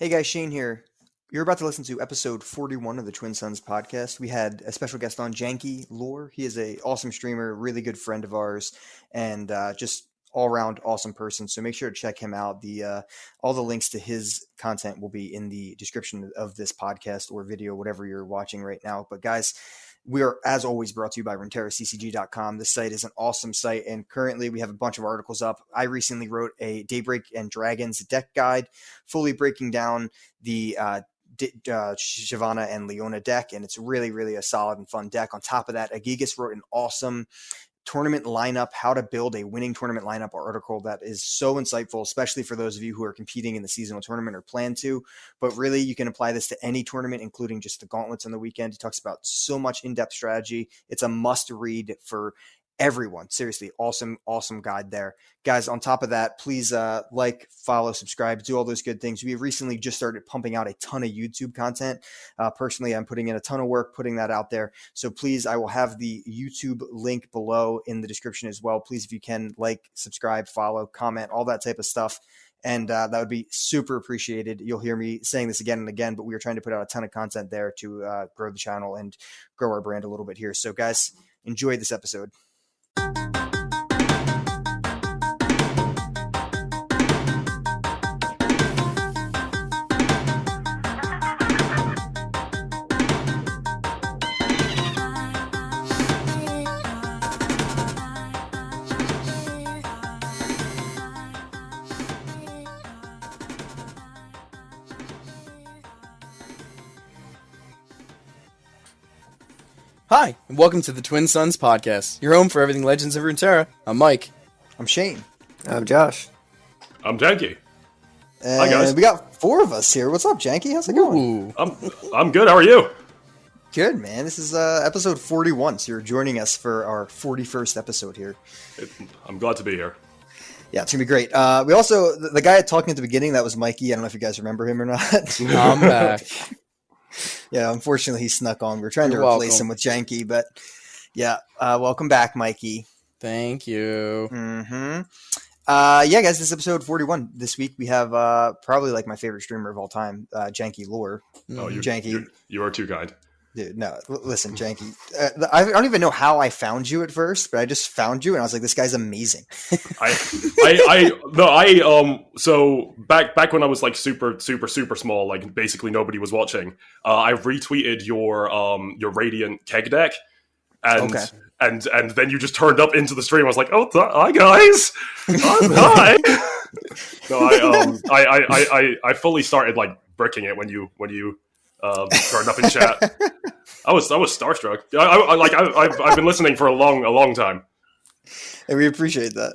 Hey guys, Shane here. You're about to listen to episode 41 of the Twin Sons podcast. We had a special guest on, JankieLoR. He is a awesome streamer, really good friend of ours, and just all-around awesome person. So make sure to check him out. All the links to his content will be in the description of this podcast or video, whatever you're watching right now. But guys, we are, as always, brought to you by RuneterraCCG.com. This site is an awesome site, and currently we have a bunch of articles up. I recently wrote a Daybreak and Dragons deck guide, fully breaking down the Shyvana and Leona deck, and it's really, really a solid and fun deck. On top of that, Agigas wrote an awesome tournament lineup, how to build a winning tournament lineup article that is so insightful, especially for those of you who are competing in the seasonal tournament or plan to. But really, you can apply this to any tournament, including just the gauntlets on the weekend. It talks about so much in-depth strategy. It's a must read for everyone. Seriously, awesome guide there. Guys, on top of that, please like, follow, subscribe, do all those good things. We recently just started pumping out a ton of YouTube content. Personally, I'm putting in a ton of work putting that out there. So please, I will have the YouTube link below in the description as well. Please, if you can, like, subscribe, follow, comment, all that type of stuff. And that would be super appreciated. You'll hear me saying this again and again, but we are trying to put out a ton of content there to grow the channel and grow our brand a little bit here. So guys, enjoy this episode. Hi, and welcome to the Twin Sons podcast, your home for everything Legends of Runeterra. I'm Mike. I'm Shane. I'm Josh. I'm Jankie. And Hi, guys. we got four of us here. What's up, Jankie? How's it going? I'm good. How are you? Good, man. This is episode 41, so you're joining us for our 41st episode here. I'm glad to be here. Yeah, it's going to be great. We also, the guy talking at the beginning, that was Mikey. I don't know if you guys remember him or not. I'm back. Yeah, unfortunately, he snuck on. We're trying You're to replace welcome. him with Jankie, but yeah, welcome back, Mikey. Thank you. Yeah, guys, this is episode 41. This week we have probably like my favorite streamer of all time, JankieLoR. Oh, Jankie. You are too kind. Dude, no, listen, Jankie. I don't even know how I found you at first, but I just found you, and I was like, "This guy's amazing." So back when I was like super small, like basically nobody was watching. I retweeted your Radiant keg deck, and Okay. and then you just turned up into the stream. I was like, "Oh, hi guys, hi." No, I fully started like bricking it when you turned up in chat. I was starstruck. I've been listening for a long time. And we appreciate that.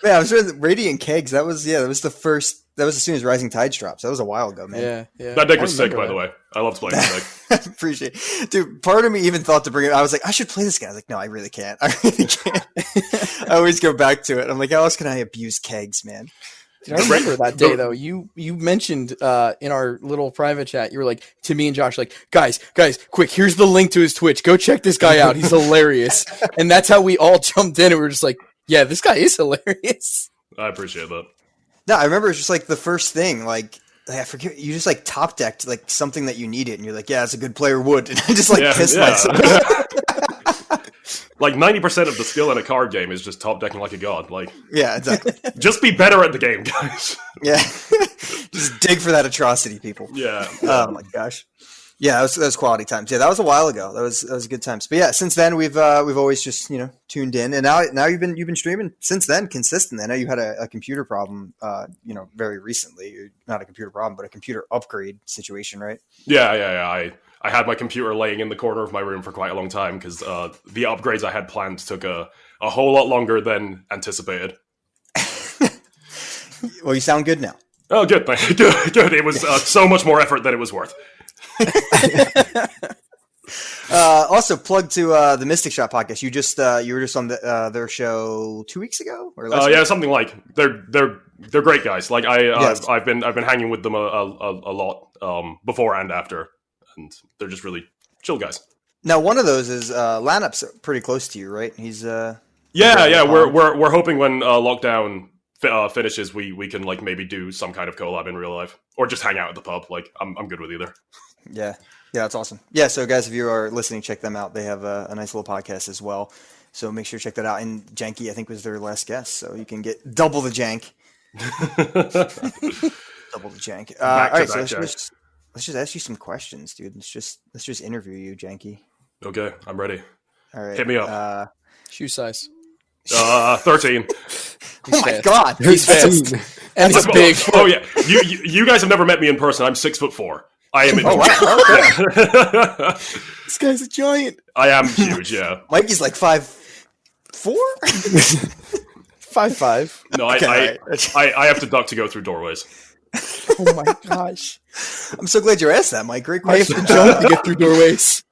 Man, I was with Radiant Kegs. That was the first. That was as soon as Rising Tides drops. That was a while ago, man. Yeah. That deck was sick, by the way. I loved playing that deck. Appreciate it. Dude, part of me even thought to bring it. I was like, I should play this guy. I was like, no, I really can't. I always go back to it. I'm like, how else can I abuse Kegs, man? Dude, I remember that day though. You mentioned in our little private chat, you were like to me and Josh, like, guys, quick, here's the link to his Twitch. Go check this guy out. He's hilarious. And that's how we all jumped in and we were just like, yeah, this guy is hilarious. I appreciate that. No, I remember it's just like the first thing, like I forget, you just like top decked like something that you needed, and you're like, yeah, it's a good player would, and I just like pissed myself. Like 90% of the skill in a card game is just top decking like a god. Like, Yeah, exactly. just be better at the game, guys. Yeah, just dig for that atrocity, people. Yeah. Oh my gosh. Yeah, that was quality times. Yeah, that was a while ago. That was good times. But yeah, since then we've always just tuned in, and now you've been streaming since then consistently. I know you had a computer problem, very recently. Not a computer problem, but a computer upgrade situation, right? Yeah. I had my computer laying in the corner of my room for quite a long time because the upgrades I had planned took a whole lot longer than anticipated. Well, you sound good now. Oh, good. Good. It was so much more effort than it was worth. Also, plug to the Mystic Shot podcast. You were just on their show 2 weeks ago, or last week? Yeah, something like they're great guys. Like Yes. I've been hanging with them a lot before and after, and they're just really chill guys. Now, one of those is Lanup's pretty close to you, right? He's Yeah. We're hoping when lockdown finishes, we can like maybe do some kind of collab in real life, or just hang out at the pub. Like I'm good with either. Yeah, that's awesome. Yeah, so guys, if you are listening, check them out. They have a nice little podcast as well. So make sure to check that out. And Jankie, I think, was their last guest, so you can get double the jank. Double the jank. All right, so let's just ask you some questions, dude. Let's just interview you, Jankie. Okay, I'm ready. All right, hit me up. Shoe size. 13. Oh my god, he's fast, and he's big. Oh yeah, you guys have never met me in person. I'm 6'4". I am. Oh wow, okay. This guy's a giant. I am huge. Yeah. Mikey's like 5'4". 5'5". No, I have to duck to go through doorways. Oh my gosh! I'm so glad you asked that, Mike. Great I have question. to jump to get through doorways.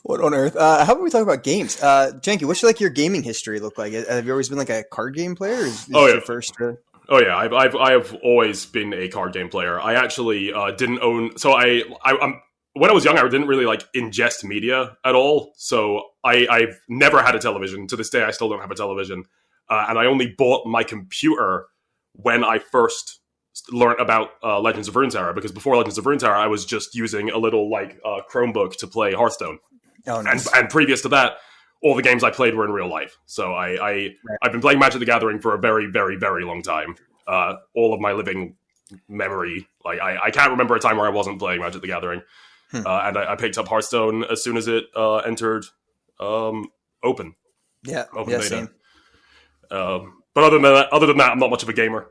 What on earth? How about we talk about games? Jankie, what's like your gaming history look like? Have you always been like a card game player? Or is yeah. Your first? Oh yeah, I've always been a card game player. I actually didn't own. So I'm when I was young, I didn't really like ingest media at all. So I've never had a television. To this day, I still don't have a television. And I only bought my computer when I first learned about Legends of Runeterra, because before Legends of Runeterra, I was just using a little like Chromebook to play Hearthstone. Oh, nice. And previous to that, all the games I played were in real life. So I've been playing Magic the Gathering for a very, very, very long time. All of my living memory, like I can't remember a time where I wasn't playing Magic the Gathering. And I picked up Hearthstone as soon as it entered open. Yeah, open yeah, beta. same. But other than that, I'm not much of a gamer.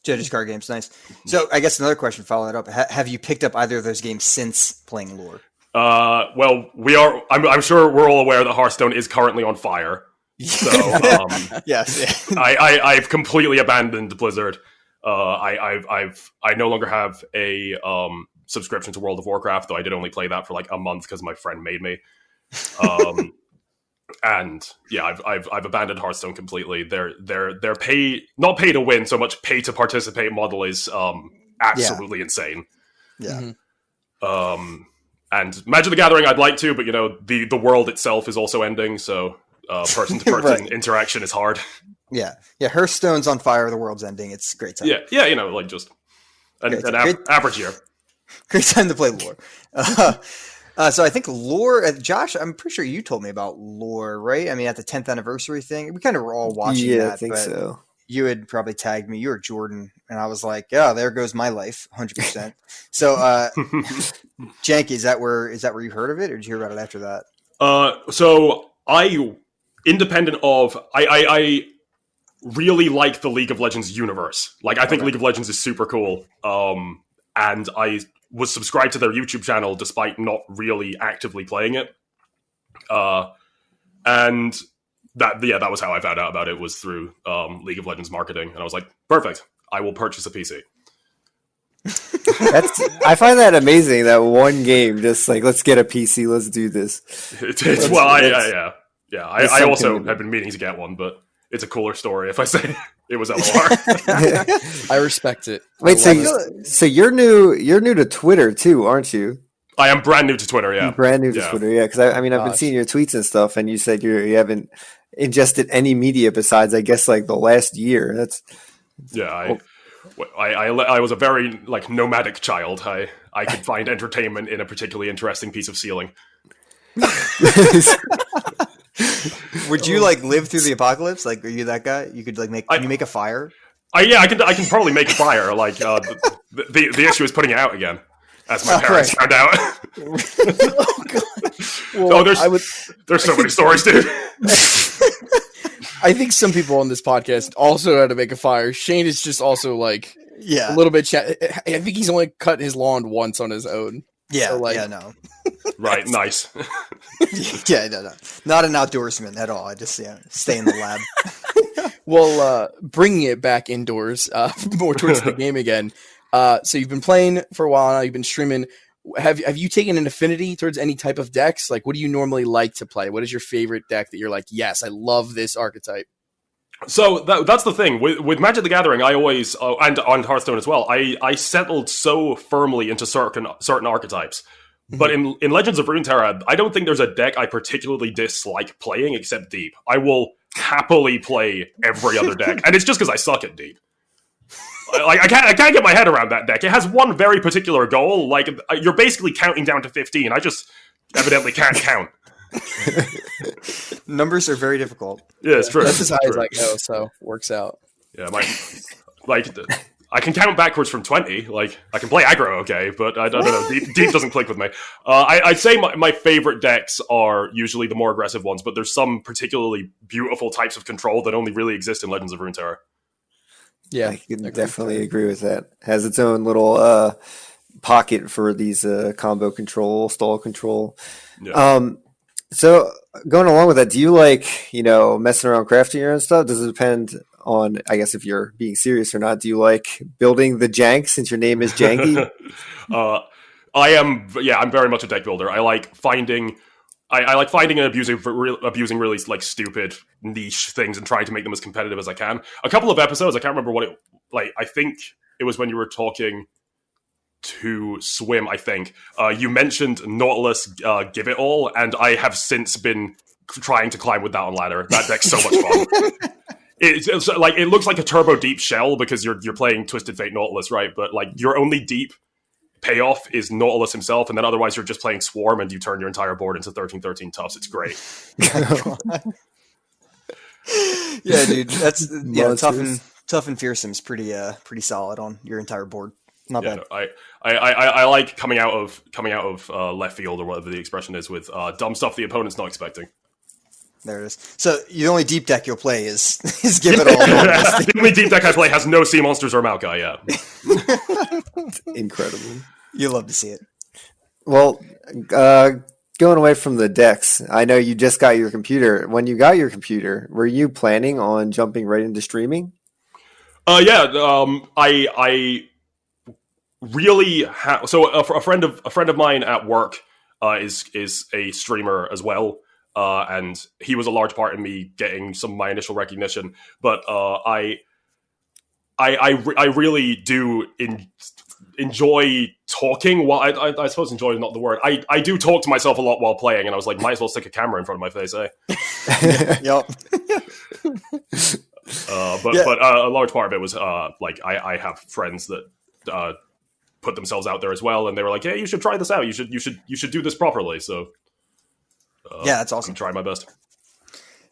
Just card games, nice. So I guess another question, follow that up. Have you picked up either of those games since playing Lore? Well, we are. I'm sure we're all aware that Hearthstone is currently on fire. So yes, I've completely abandoned Blizzard. I no longer have a subscription to World of Warcraft, though I did only play that for like a month because my friend made me. And yeah, I've abandoned Hearthstone completely. Their not pay to win so much pay to participate model is absolutely insane. Yeah. And Magic the Gathering I'd like to, but you know the world itself is also ending, so person to person interaction is hard. Yeah. Hearthstone's on fire. The world's ending. It's a great time. Yeah. You know, like just an average year. Great time to play Lore. So I think Lore, Josh, I'm pretty sure you told me about Lore, right? I mean, at the 10th anniversary thing, we kind of were all watching that. Yeah, I think so. You had probably tagged me. You were Jordan, and I was like, "Yeah, there goes my life, 100%." So, Jankie, is that where you heard of it, or did you hear about it after that? So independent of, I really like the League of Legends universe. Like, I think League of Legends is super cool. And I was subscribed to their YouTube channel despite not really actively playing it. And that was how I found out about it, was through League of Legends marketing. And I was like, perfect, I will purchase a PC. I find that amazing, that one game, just like, let's get a PC, let's do this. I also have been meaning to get one, but it's a cooler story if I say it was LOR. I respect it. Wait, so you're new to Twitter too, aren't you? I am brand new to Twitter, yeah. Brand new to Twitter, yeah. Because I mean, I've been seeing your tweets and stuff, and you said you haven't ingested any media besides, I guess, like the last year. That's I was a very like nomadic child. I could find entertainment in a particularly interesting piece of ceiling. Would you like live through the apocalypse? Like, are you that guy? You could like can you make a fire? I can probably make a fire. Like the issue is putting it out again, as my parents found out. Oh god! Well, there's so many stories, dude. I think some people on this podcast also know how to make a fire. Shane is just also like a little bit. I think he's only cut his lawn once on his own. Yeah, so no. Right, nice. No. Not an outdoorsman at all. I just stay in the lab. Well, bringing it back indoors, more towards the game again. So you've been playing for a while now. You've been streaming. Have you taken an affinity towards any type of decks? Like, what do you normally like to play? What is your favorite deck that you're like, yes, I love this archetype? So that's the thing with Magic the Gathering. I always and on Hearthstone as well. I settled so firmly into certain archetypes. But in Legends of Runeterra, I don't think there's a deck I particularly dislike playing except Deep. I will happily play every other deck, and it's just because I suck at deep. Like I can't get my head around that deck. It has one very particular goal. Like you're basically counting down to 15. I just evidently can't count. Numbers are very difficult. Yeah, it's true. That's as high as I go, so works out. Yeah, I can count backwards from 20. Like I can play aggro, okay, but I don't know. Deep doesn't click with me. I'd say my favorite decks are usually the more aggressive ones, but there's some particularly beautiful types of control that only really exist in Legends of Runeterra. Yeah, I can definitely agree with that. Has its own little pocket for these combo control, stall control. Yeah. So going along with that, do you like, messing around crafting your own stuff? Does it depend on, I guess, if you're being serious or not? Do you like building the jank since your name is Jankie? I'm very much a deck builder. I like finding and abusing really like stupid niche things and trying to make them as competitive as I can. A couple of episodes, I can't remember what it like. I think it was when you were talking to Swim. I think you mentioned Nautilus Give It All, and I have since been trying to climb with that on ladder. That deck's so much fun. It's like it looks like a turbo deep shell because you're playing Twisted Fate Nautilus, right? But like your only deep payoff is Nautilus himself, and then otherwise you're just playing Swarm and you turn your entire board into 13/13 toughs. It's great. Yeah, dude, that's tough and fearsome's pretty solid on your entire board. Not bad. No, I like coming out of left field or whatever the expression is with dumb stuff the opponent's not expecting. There it is. So the only deep deck you'll play is Give It All. The only deep deck I play has no sea monsters or Maokai. Yeah, incredible. You love to see it. Well, going away from the decks, I know you just got your computer. When you got your computer, were you planning on jumping right into streaming? I really so a friend of mine at work is a streamer as well. And he was a large part in me getting some of my initial recognition. But I really do enjoy talking. Well, I suppose enjoy is not the word. I do talk to myself a lot while playing, and I was like, might as well stick a camera in front of my face, eh? Yep. But a large part of it was like I have friends that put themselves out there as well, and they were like, "Hey, you should try this out. You should do this properly." So. Yeah, that's awesome. I'm trying my best.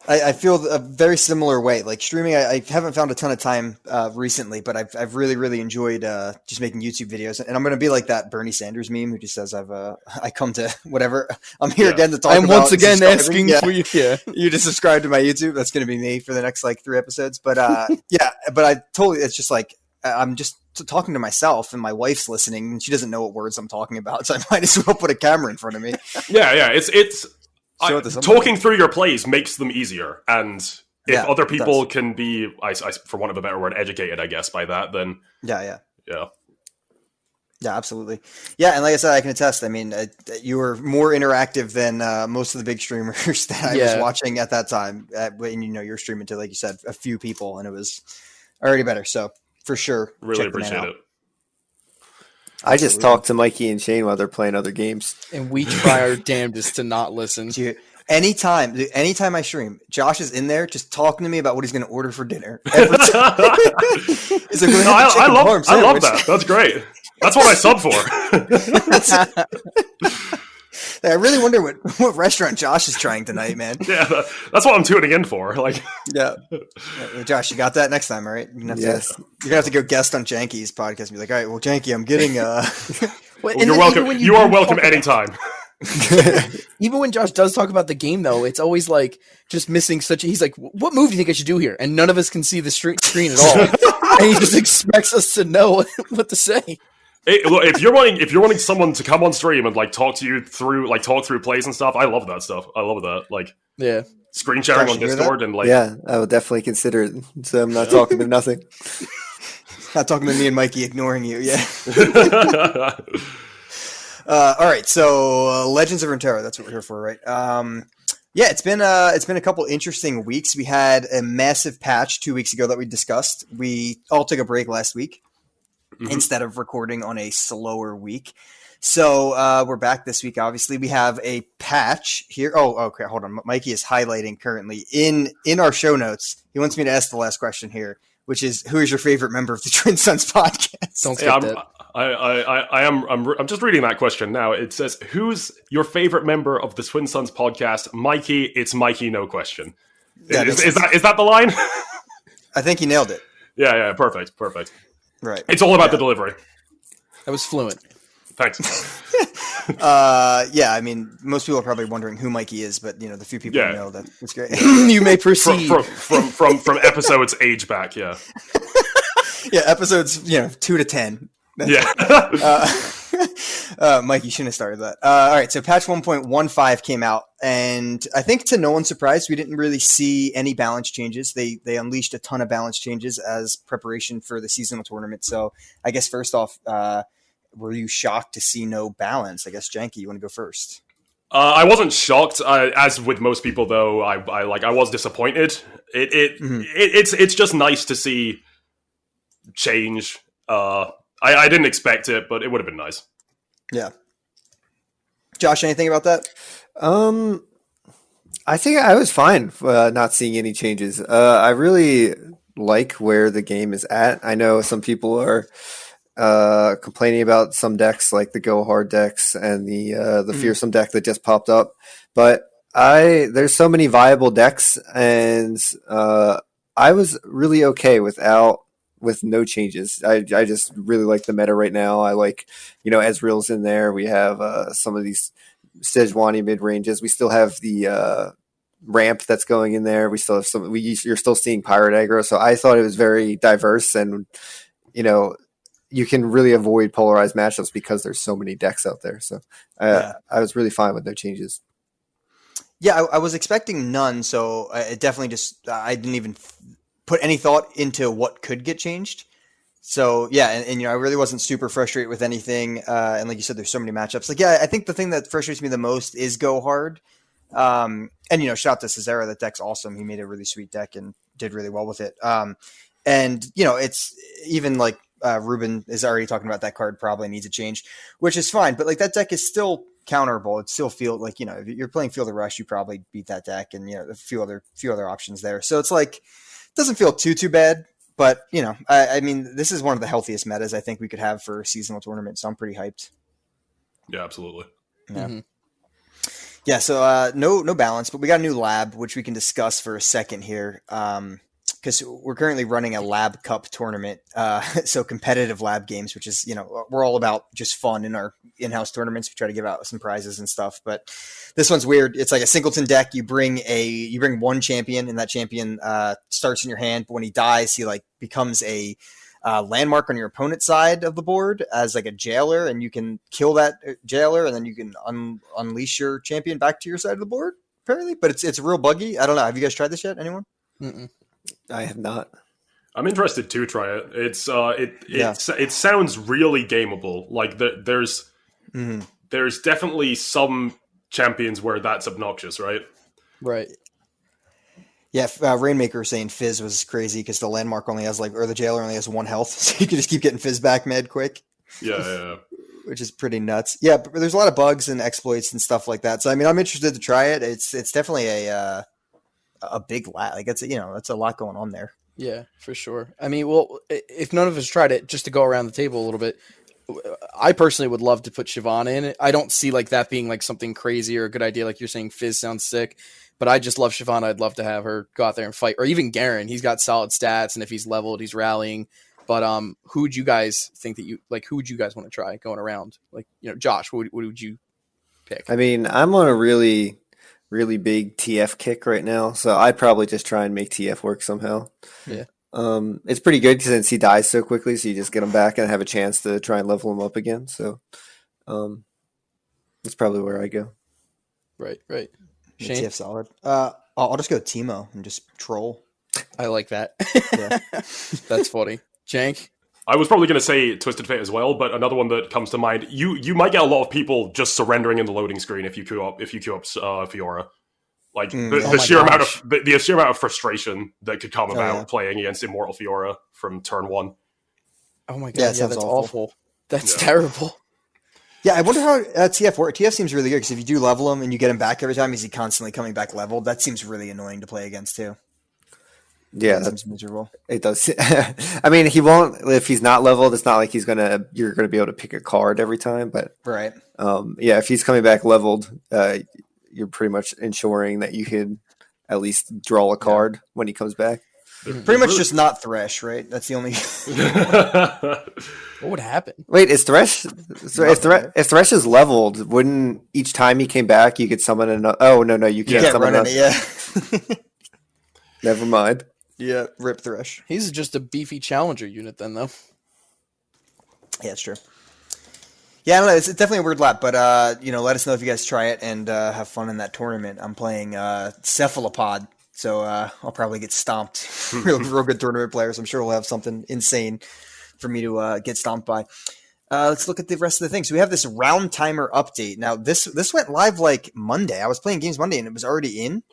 I feel a very similar way. Like streaming, I haven't found a ton of time recently, but I've really enjoyed just making YouTube videos. And I'm going to be like that Bernie Sanders meme who just says I come to whatever. I'm here again to talk about. I'm once again asking for you. Yeah, you to subscribe to my YouTube. That's going to be me for the next like 3 episodes. But but I totally. It's just like I'm just talking to myself, and my wife's listening, and she doesn't know what words I'm talking about, so I might as well put a camera in front of me. Yeah. It's. Talking through your plays makes them easier, and if other people can be, I, for want of a better word, educated, I guess, by that, then yeah, absolutely, yeah. And like I said, I can attest. I mean, you were more interactive than most of the big streamers that I was watching at that time. When you're streaming to, like you said, a few people, and it was already better. So for sure, really appreciate it. I just talk to Mikey and Shane while they're playing other games. And we try our damnedest to not listen. Anytime I stream, Josh is in there just talking to me about what he's going to order for dinner. Every time. He's like, I love that. That's great. That's what I sub for. I really wonder what restaurant Josh is trying tonight, man. Yeah, that's what I'm tuning in for. Like, yeah. Josh, you got that next time, all right? You're gonna have to go guest on Jankie's podcast and be like, all right, well, Jankie, I'm getting well, you're welcome. You are welcome anytime. Even when Josh does talk about the game, though, it's always like just missing he's like, what move do you think I should do here? And none of us can see the screen at all. And he just expects us to know what to say. Hey, look, if you're wanting someone to come on stream and like talk through plays and stuff, I love that stuff. I love that. Like, yeah, screen sharing on Discord and like, yeah, I would definitely consider it. So I'm not talking to nothing. Not talking to me and Mikey, ignoring you. Yeah. All right. So Legends of Runeterra, that's what we're here for, right? It's been a couple interesting weeks. We had a massive patch 2 weeks ago that we discussed. We all took a break last week. Mm-hmm. Instead of recording on a slower week. So we're back this week. Obviously, we have a patch here. Oh, okay. Hold on. Mikey is highlighting currently in our show notes. He wants me to ask the last question here, which is, who is your favorite member of the Twin Sons podcast? Don't skip that. I'm just reading that question now. It says, "Who's your favorite member of the Twin Sons podcast?" Mikey. It's Mikey. No question. Yeah, is that the line? I think he nailed it. Yeah. Perfect. Right. It's all about the delivery. That was fluent. Thanks. Yeah, I mean, most people are probably wondering who Mikey is, but the few people who know, that's great. You may proceed. From episodes age back, yeah. Yeah, episodes 2 to 10. Yeah. Mike, you shouldn't have started that. All right, so patch 1.15 came out, and I think to no one's surprise, we didn't really see any balance changes. They unleashed a ton of balance changes as preparation for the seasonal tournament. So I guess first off, were you shocked to see no balance? I guess, Jankie, you want to go first? I wasn't shocked. As with most people, though, I was disappointed. It's just nice to see change. I didn't expect it, but it would have been nice. Yeah. Josh, anything about that? I think I was fine not seeing any changes. I really like where the game is at. I know some people are complaining about some decks like the Go Hard decks and the Fearsome deck that just popped up, but there's so many viable decks, and I was really okay with no changes. I just really like the meta right now. I like, Ezreal's in there. We have some of these Sejuani mid ranges. We still have the ramp that's going in there. We still have you're still seeing pirate aggro. So I thought it was very diverse, and you can really avoid polarized matchups because there's so many decks out there. So I was really fine with no changes. Yeah, I was expecting none. So it definitely I didn't even put any thought into what could get changed. So yeah, and I really wasn't super frustrated with anything. And like you said, there's so many matchups. Like, yeah, I think the thing that frustrates me the most is Go Hard. And shout out to Cesara. That deck's awesome. He made a really sweet deck and did really well with it. And it's even like Ruben is already talking about that card probably needs a change, which is fine. But like that deck is still counterable. It still feels like, if you're playing Field of Rush, you probably beat that deck, and a few other options there. So it's like, doesn't feel too bad, but I mean, this is one of the healthiest metas I think we could have for a seasonal tournament, so I'm pretty hyped. Yeah, absolutely. Yeah. Mm-hmm. Yeah. So no balance, but we got a new lab, which we can discuss for a second here. Because we're currently running a Lab Cup tournament, so competitive lab games, which is, we're all about just fun in our in-house tournaments. We try to give out some prizes and stuff, but this one's weird. It's like a singleton deck. You bring one champion, and that champion starts in your hand, but when he dies, he becomes a landmark on your opponent's side of the board as like a jailer, and you can kill that jailer, and then you can unleash your champion back to your side of the board, apparently. But it's real buggy. I don't know. Have you guys tried this yet? Anyone? Mm-mm. I have not. I'm interested to try it. It sounds really gameable. Like there's definitely some champions where that's obnoxious, right? Right. Yeah, Rainmaker saying Fizz was crazy because the landmark only has or the jailer only has 1 health, so you can just keep getting Fizz back mad quick. Yeah. Which is pretty nuts. Yeah, but there's a lot of bugs and exploits and stuff like that. So I mean, I'm interested to try it. It's definitely a big lot. It's a lot going on there. Yeah, for sure. I mean, well, if none of us tried it, just to go around the table a little bit, I personally would love to put Siobhan in. I don't see that being something crazy or a good idea. Like you're saying, Fizz sounds sick, but I just love Siobhan. I'd love to have her go out there and fight, or even Garen. He's got solid stats, and if he's leveled, he's rallying. But who would you guys think that who would you guys want to try going around? Josh, what would you pick? I mean, I'm on a really big TF kick right now, so I'd probably just try and make TF work somehow. Yeah. It's pretty good since he dies so quickly, so you just get him back and have a chance to try and level him up again. So that's probably where I go. Right. Shane? TF solid. I'll just go Teemo and just troll. I like that. Yeah. That's funny. Jank? I was probably going to say Twisted Fate as well, but another one that comes to mind, you might get a lot of people just surrendering in the loading screen if you queue up Fiora. The sheer amount of frustration that could come about playing against Immortal Fiora from turn 1. Oh my god, that's awful. That's terrible. Yeah, I wonder how TF works. TF seems really good because if you do level him and you get him back every time, is he constantly coming back leveled? That seems really annoying to play against too. Yeah, That seems miserable. it does. I mean, he won't if he's not leveled. It's not like you're gonna be able to pick a card every time. But Right. yeah, if he's coming back leveled, you're pretty much ensuring that you can at least draw a card when he comes back. Pretty much just not Thresh, right? That's the only. What would happen? Wait, is Thresh? If Thresh is leveled, wouldn't each time he came back you could summon another? Oh no, you can't summon run another. it. Yeah. Never mind. Yeah. Rip Thresh. He's just a beefy challenger unit then, though. Yeah, it's true. Yeah, I don't know. It's definitely a weird lap, but let us know if you guys try it and have fun in that tournament. I'm playing Cephalopod, so I'll probably get stomped. real good tournament players. I'm sure we'll have something insane for me to get stomped by. Let's look at the rest of the things. So we have this round timer update. Now this went live like Monday. I was playing games Monday and it was already in.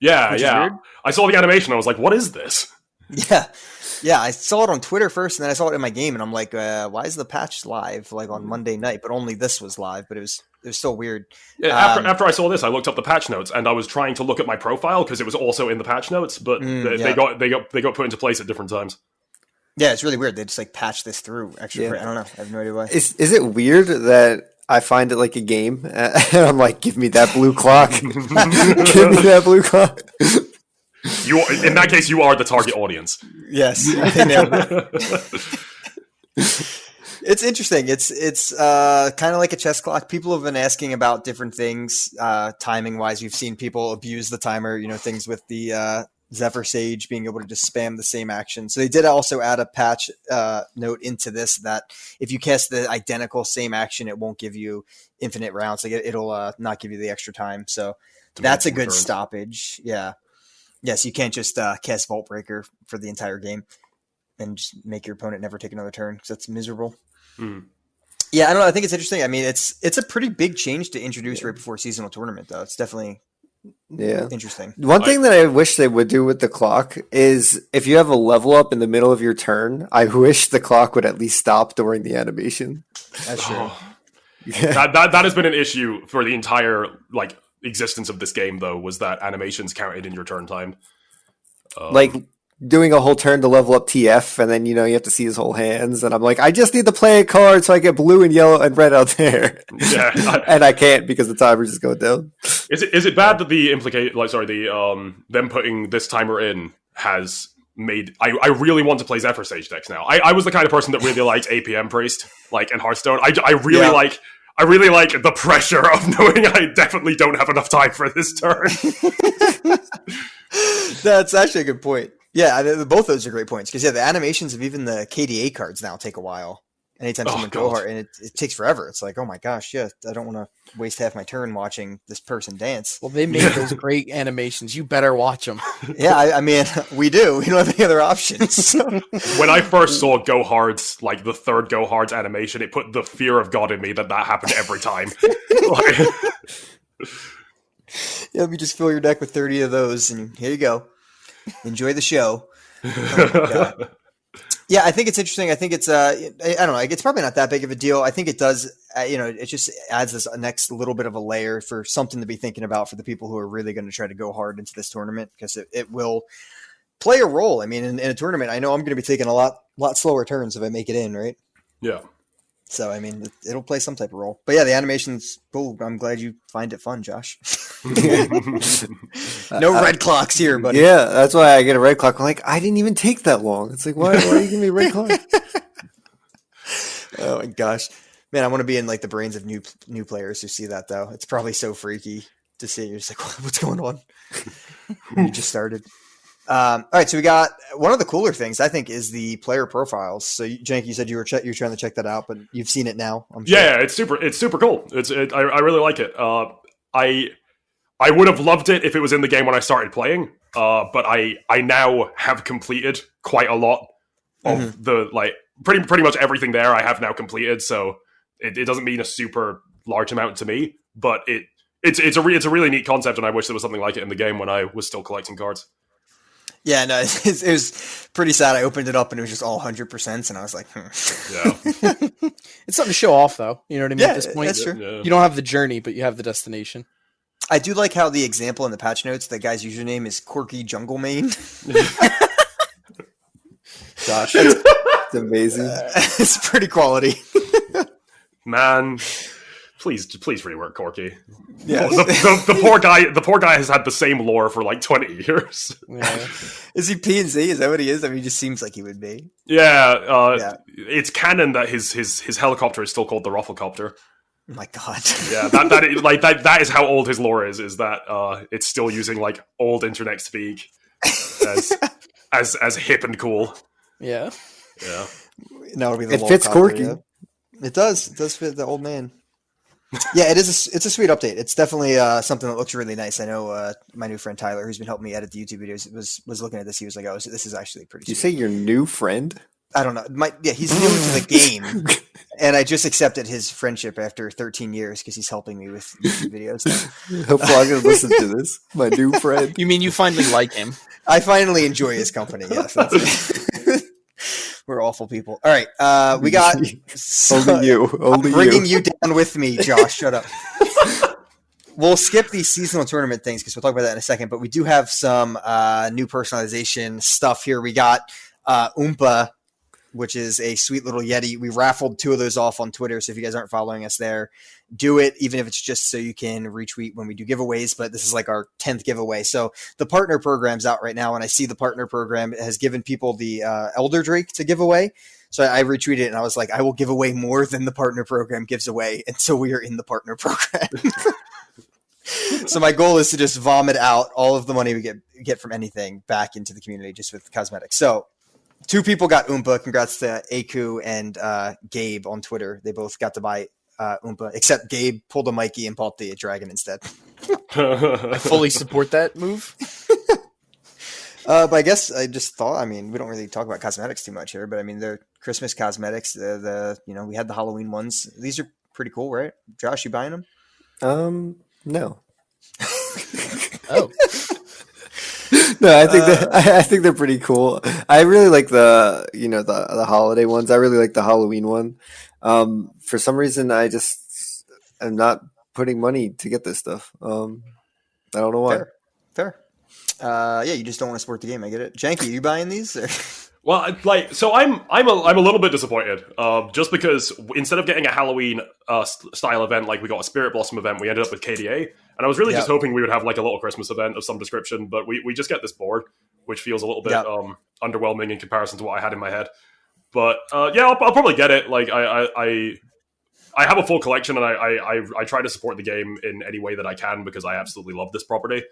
Yeah. I saw the animation. I was like, "What is this?" Yeah. I saw it on Twitter first, and then I saw it in my game, and I'm like, "Why is the patch live like on Monday night?" But only this was live. But it was still weird. Yeah, after I saw this, I looked up the patch notes, and I was trying to look at my profile because it was also in the patch notes, but they got put into place at different times. Yeah, it's really weird. They just like patch this through extra. I don't know. I have no idea why. Is it weird that I find it like a game and I'm like, give me that blue clock, give me that blue clock? In that case, you are the target audience. Yes, I nailed it. It's interesting. It's kind of like a chess clock. People have been asking about different things, timing wise. We've seen people abuse the timer. Things with the Zephyr Sage being able to just spam the same action. So they did also add a patch note into this that if you cast the identical same action, it won't give you infinite rounds. Like it'll not give you the extra time. So that's a good stoppage. Yeah. Yes, you can't just cast Vault Breaker for the entire game and just make your opponent never take another turn because that's miserable. Yeah, I don't know. I think it's interesting. I mean, it's a pretty big change to introduce right before seasonal tournament, though. It's definitely interesting. One thing that I wish they would do with the clock is if you have a level up in the middle of your turn, I wish the clock would at least stop during the animation. That's true. That has been an issue for the entire existence of this game, though, was that animations counted in your turn time. Like doing a whole turn to level up TF, and then you have to see his whole hands, and I'm like, I just need to play a card so I get blue and yellow and red out there. Yeah, and I can't because the timer's just going down. Is it bad that them putting this timer in has made I really want to play Zephyr Sage decks now. I was the kind of person that really liked APM Priest in Hearthstone. I really like the pressure of knowing I definitely don't have enough time for this turn. That's actually a good point. Yeah, both those are great points because the animations of even the KDA cards now take a while. Anytime someone go hard, and it takes forever. It's like, oh my gosh, I don't want to waste half my turn watching this person dance. Well, they made those great animations. You better watch them. Yeah, I mean, we do. We don't have any other options. When I first saw Go Hard's, the third Go Hard's animation, it put the fear of God in me that happened every time. Yeah, you just fill your deck with 30 of those, and here you go. Enjoy the show. Oh, yeah, I think it's interesting. I think it's I don't know. It's probably not that big of a deal. I think it does. It just adds this next little bit of a layer for something to be thinking about for the people who are really going to try to go hard into this tournament because it will play a role. I mean, in a tournament, I know I'm going to be taking a lot slower turns if I make it in, right? Yeah. So, I mean, it'll play some type of role. But yeah, the animation's cool. I'm glad you find it fun, Josh. No red clocks here, buddy. Yeah, that's why I get a red clock. I'm like, I didn't even take that long. It's like, why are you giving me a red clock? Oh my gosh. Man, I want to be in the brains of new players who see that, though. It's probably so freaky to see. You're just like, what's going on? You just started. All right, so we got one of the cooler things I think is the player profiles. So, Jankie, you said you're trying to check that out, but you've seen it now. I'm sure. Yeah, it's super cool. I really like it. I would have loved it if it was in the game when I started playing. But I now have completed quite a lot of the pretty much everything there. I have now completed, so it doesn't mean a super large amount to me, but it's a really neat concept, and I wish there was something like it in the game when I was still collecting cards. Yeah, no, it was pretty sad. I opened it up and it was just all 100%, and I was like, Yeah. It's something to show off, though. You know what I mean? Yeah, At this point, that's true. Yeah. you don't have the journey, but you have the destination. I do like how the example in the patch notes, the guy's username is Quirky Jungle Main. Gosh. It's amazing. It's pretty quality. Man, please rework Corky. Yeah. The poor guy has had the same lore for like 20 years. Yeah. Is he P&Z? Is that what he is? I mean, he just seems like he would be. Yeah, it's canon that his helicopter is still called the Rufflecopter. Oh my God. Yeah, that is how old his lore is that it's still using like old internet speak as hip and cool. Yeah. Yeah. No, it'll be the It fits Corky. Yeah. It does. It does fit the old man. Yeah, it is. It's a sweet update. It's definitely something that looks really nice. I know my new friend Tyler, who's been helping me edit the YouTube videos, was looking at this. He was like, "Oh, this is actually pretty." Did you sweet. say your new friend? I don't know. He's new to the game, and I just accepted his friendship after 13 years because he's helping me with YouTube videos now. Hopefully, I'm going to listen to this. My new friend. You mean you finally like him? I finally enjoy his company. Yes, that's it. We're awful people. All right, we got Only you. Only bringing you down with me, Josh. Shut up. We'll skip these seasonal tournament things because we'll talk about that in a second. But we do have some new personalization stuff here. We got Oompa, which is a sweet little Yeti. We raffled 2 of those off on Twitter. So if you guys aren't following us there, do it, even if it's just so you can retweet when we do giveaways. But this is like our 10th giveaway. So the partner program's out right now. And I see the partner program has given people the Elder Drake to give away. So I retweeted it and I was like, I will give away more than the partner program gives away until we are in the partner program. So my goal is to just vomit out all of the money we get from anything back into the community just with cosmetics. So 2 people got Oompa. Congrats to Aku and Gabe on Twitter. They both got to buy Oompa, except Gabe pulled a Mikey and bought the dragon instead. I fully support that move. But I guess I just thought, I mean, we don't really talk about cosmetics too much here, but I mean, they're Christmas cosmetics. We had the Halloween ones. These are pretty cool, right? Josh, you buying them? No. Oh. No, I think they're pretty cool. I really like the holiday ones. I really like the Halloween one. For some reason, I just am not putting money to get this stuff. I don't know why. Fair. You just don't want to support the game. I get it. Jankie, are you buying these? Well, so I'm a little bit disappointed. Just because instead of getting a Halloween style event, like we got a Spirit Blossom event, we ended up with KDA, and I was really just hoping we would have like a little Christmas event of some description, but we just get this board, which feels a little bit underwhelming in comparison to what I had in my head. But I'll probably get it. Like I have a full collection, and I try to support the game in any way that I can because I absolutely love this property.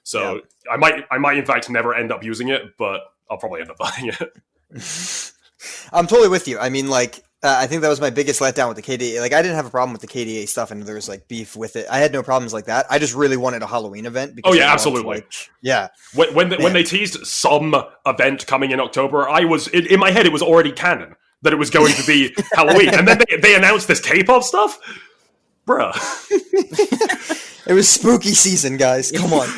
So I might in fact never end up using it, but I'll probably end up buying it. I'm totally with you. I mean, I think that was my biggest letdown with the KDA. Like, I didn't have a problem with the KDA stuff, and there was like beef with it. I had no problems like that. I just really wanted a Halloween event. Because absolutely. When they teased some event coming in October, I was in my head. It was already canon that it was going to be Halloween, and then they announced this K-pop stuff, bruh. It was spooky season, guys. Come on.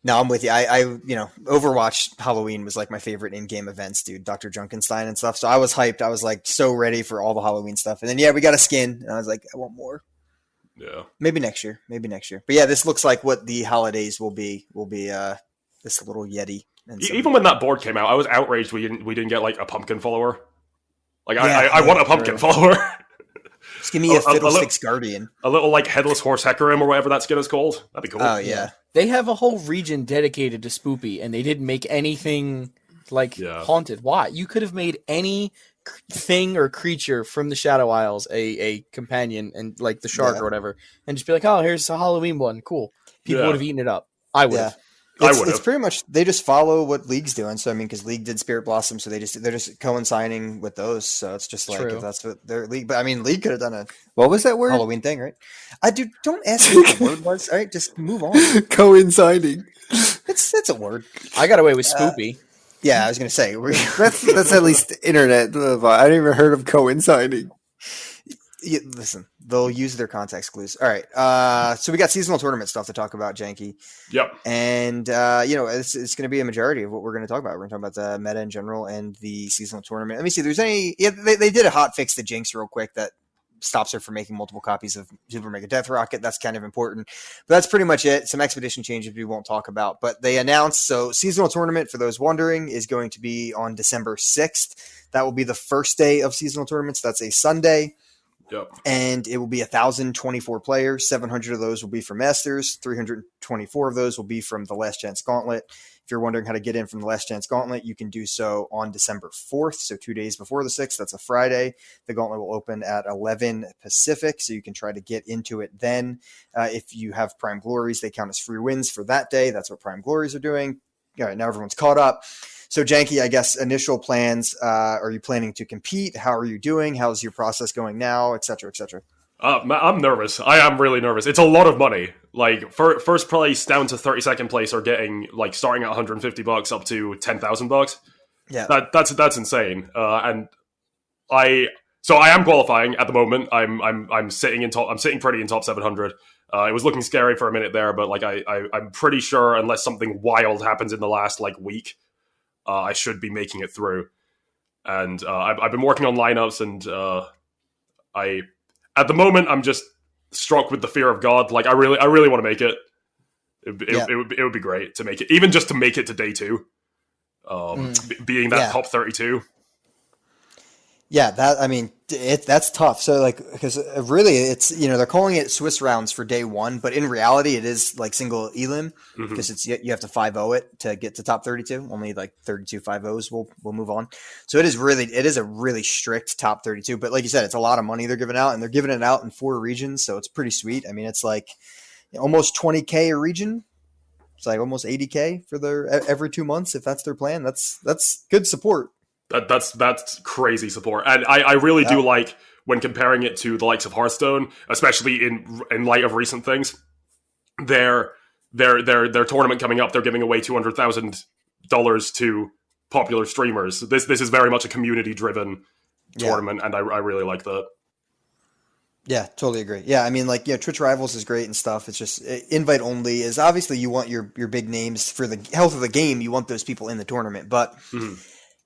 No, I'm with you. I Overwatch Halloween was like my favorite in-game events, dude. Dr. Junkenstein and stuff. So I was hyped. I was like so ready for all the Halloween stuff. And then we got a skin, and I was like, I want more. Yeah. Maybe next year. But yeah, this looks like what the holidays will be. This little Yeti. Even when that board came out, I was outraged we didn't get like a pumpkin follower. Like I want a pumpkin follower. Just give me a Fiddlesticks Guardian. A little like headless horse Hecarim or whatever that skin is called. That'd be cool. Oh yeah. They have a whole region dedicated to Spoopy, and they didn't make anything haunted. Why? You could have made any thing or creature from the Shadow Isles a companion, and like the shark or whatever, and just be like, oh, here's a Halloween one. Cool. People would have eaten it up. I would have. It's pretty much they just follow what League's doing. So I mean, because League did Spirit Blossom, so they're just coinciding with those. So it's just like if that's what their League. But I mean, League could have done what was that word? Halloween thing, right? Don't ask me what the word was. All right, just move on. Coinciding. It's a word. I got away with Spoopy. Yeah, I was gonna say that's at least internet. I didn't even heard of coinciding. listen, they'll use their context clues. All right. So we got seasonal tournament stuff to talk about, Jankie. Yep. And, it's going to be a majority of what we're going to talk about. We're going to talk about the meta in general and the seasonal tournament. Let me see if there's any. Yeah, they did a hot fix to Jinx real quick that stops her from making multiple copies of Super Mega Death Rocket. That's kind of important. But that's pretty much it. Some expedition changes we won't talk about. But they announced, so seasonal tournament, for those wondering, is going to be on December 6th. That will be the first day of seasonal tournaments. That's a Sunday. Yep. And it will be 1,024 players. 700 of those will be from Masters. 324 of those will be from the Last Chance Gauntlet. If you're wondering how to get in from the Last Chance Gauntlet, you can do so on December 4th, so 2 days before the 6th. That's a Friday. The Gauntlet will open at 11 Pacific, so you can try to get into it then. If you have Prime Glories, they count as free wins for that day. That's what Prime Glories are doing. All right, now everyone's caught up. So, Jankie, I guess initial plans, are you planning to compete? How are you doing? How's your process going now, et cetera, et cetera? I'm nervous. I am really nervous. It's a lot of money. Like, first place down to 32nd place are getting, like, starting at $150 up to $10,000. Yeah. That's insane. And I am qualifying at the moment. I'm sitting pretty in top 700. It was looking scary for a minute there, but, like, I'm pretty sure unless something wild happens in the last, like, week, I should be making it through. And I've been working on lineups, and at the moment I'm just struck with the fear of God. Like, I really want to make it. It would be great to make it, even just to make it to day 2. Being that top 32. Yeah, that's tough. So, like, because really it's, they're calling it Swiss rounds for day 1, but in reality it is like single elim, because it's, you have to 5-0 it to get to top 32. Only like 32 5-0s will move on. So it is a really strict top 32. But like you said, it's a lot of money they're giving out, and they're giving it out in 4 regions, so it's pretty sweet. I mean, it's like almost 20K a region. It's like almost 80K for their every 2 months if that's their plan. That's good support. That's crazy support, and I really do like when comparing it to the likes of Hearthstone, especially in light of recent things. Their tournament coming up, they're giving away $200,000 to popular streamers. This is very much a community driven tournament, and I really like that. Yeah, totally agree. Yeah, I mean, like, Twitch Rivals is great and stuff. It's just invite only is obviously you want your big names for the health of the game. You want those people in the tournament, but.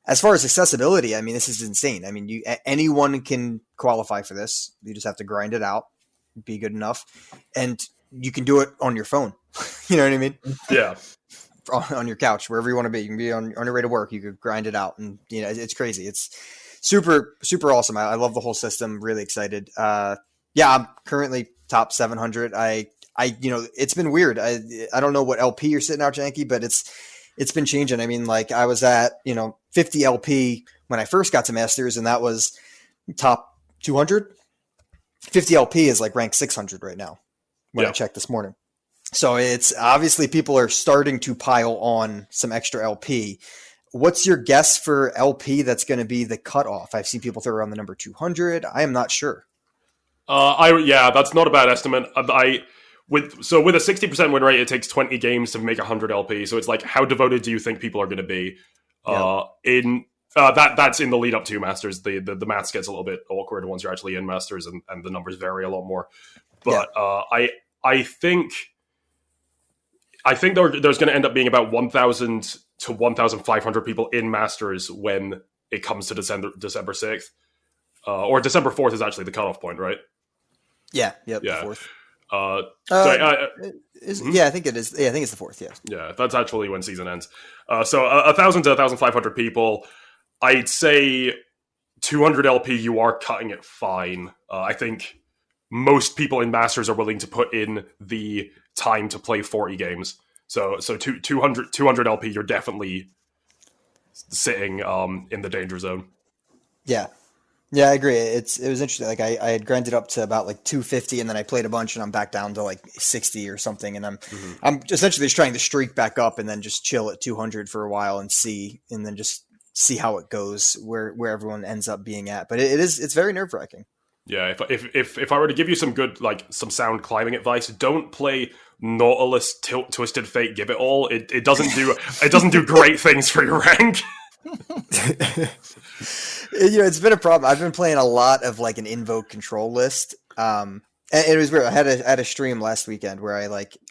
As far as accessibility, I mean, this is insane. I mean, anyone can qualify for this. You just have to grind it out, be good enough, and you can do it on your phone. You know what I mean? Yeah. On your couch, wherever you want to be. You can be on your way to work. You could grind it out, and it's crazy. It's super, super awesome. I love the whole system. Really excited. I'm currently top 700. It's been weird. I don't know what LP you're sitting out, Jankie, but it's been changing. I mean, like, I was at, 50 LP when I first got to Masters, and that was top 200. 50 LP is like rank 600 right now when I checked this morning. So it's obviously people are starting to pile on some extra LP. What's your guess for LP that's going to be the cutoff? I've seen people throw around the number 200. I am not sure. That's not a bad estimate. With a 60% win rate, it takes 20 games to make 100 LP. So it's like, how devoted do you think people are going to be? That's in the lead up to Masters. The maths gets a little bit awkward once you're actually in Masters, and the numbers vary a lot more. But I think there's going to end up being about 1,000 to 1,500 people in Masters when it comes to December 6th, or December 4th is actually the cutoff point, right? Yeah. The 4th. I think it is. Yeah, I think it's the 4th. Yeah, that's actually when season ends. So 1,000 to 1,500 people. I'd say 200 LP. You are cutting it fine. I think most people in Masters are willing to put in the time to play 40 games. So 200 LP. You're definitely sitting in the danger zone. Yeah, I agree. It was interesting. Like, I had grinded up to about like 250, and then I played a bunch, and I'm back down to like 60 or something. And I'm essentially just trying to streak back up and then just chill at 200 for a while and then just see how it goes, where everyone ends up being at. But it's very nerve wracking. Yeah, if I were to give you some good, like, some sound climbing advice, don't play Nautilus Twisted Fate Give It All. It doesn't do great things for your rank. It's been a problem. I've been playing a lot of like an invoke control list. And it was weird. I had a stream last weekend where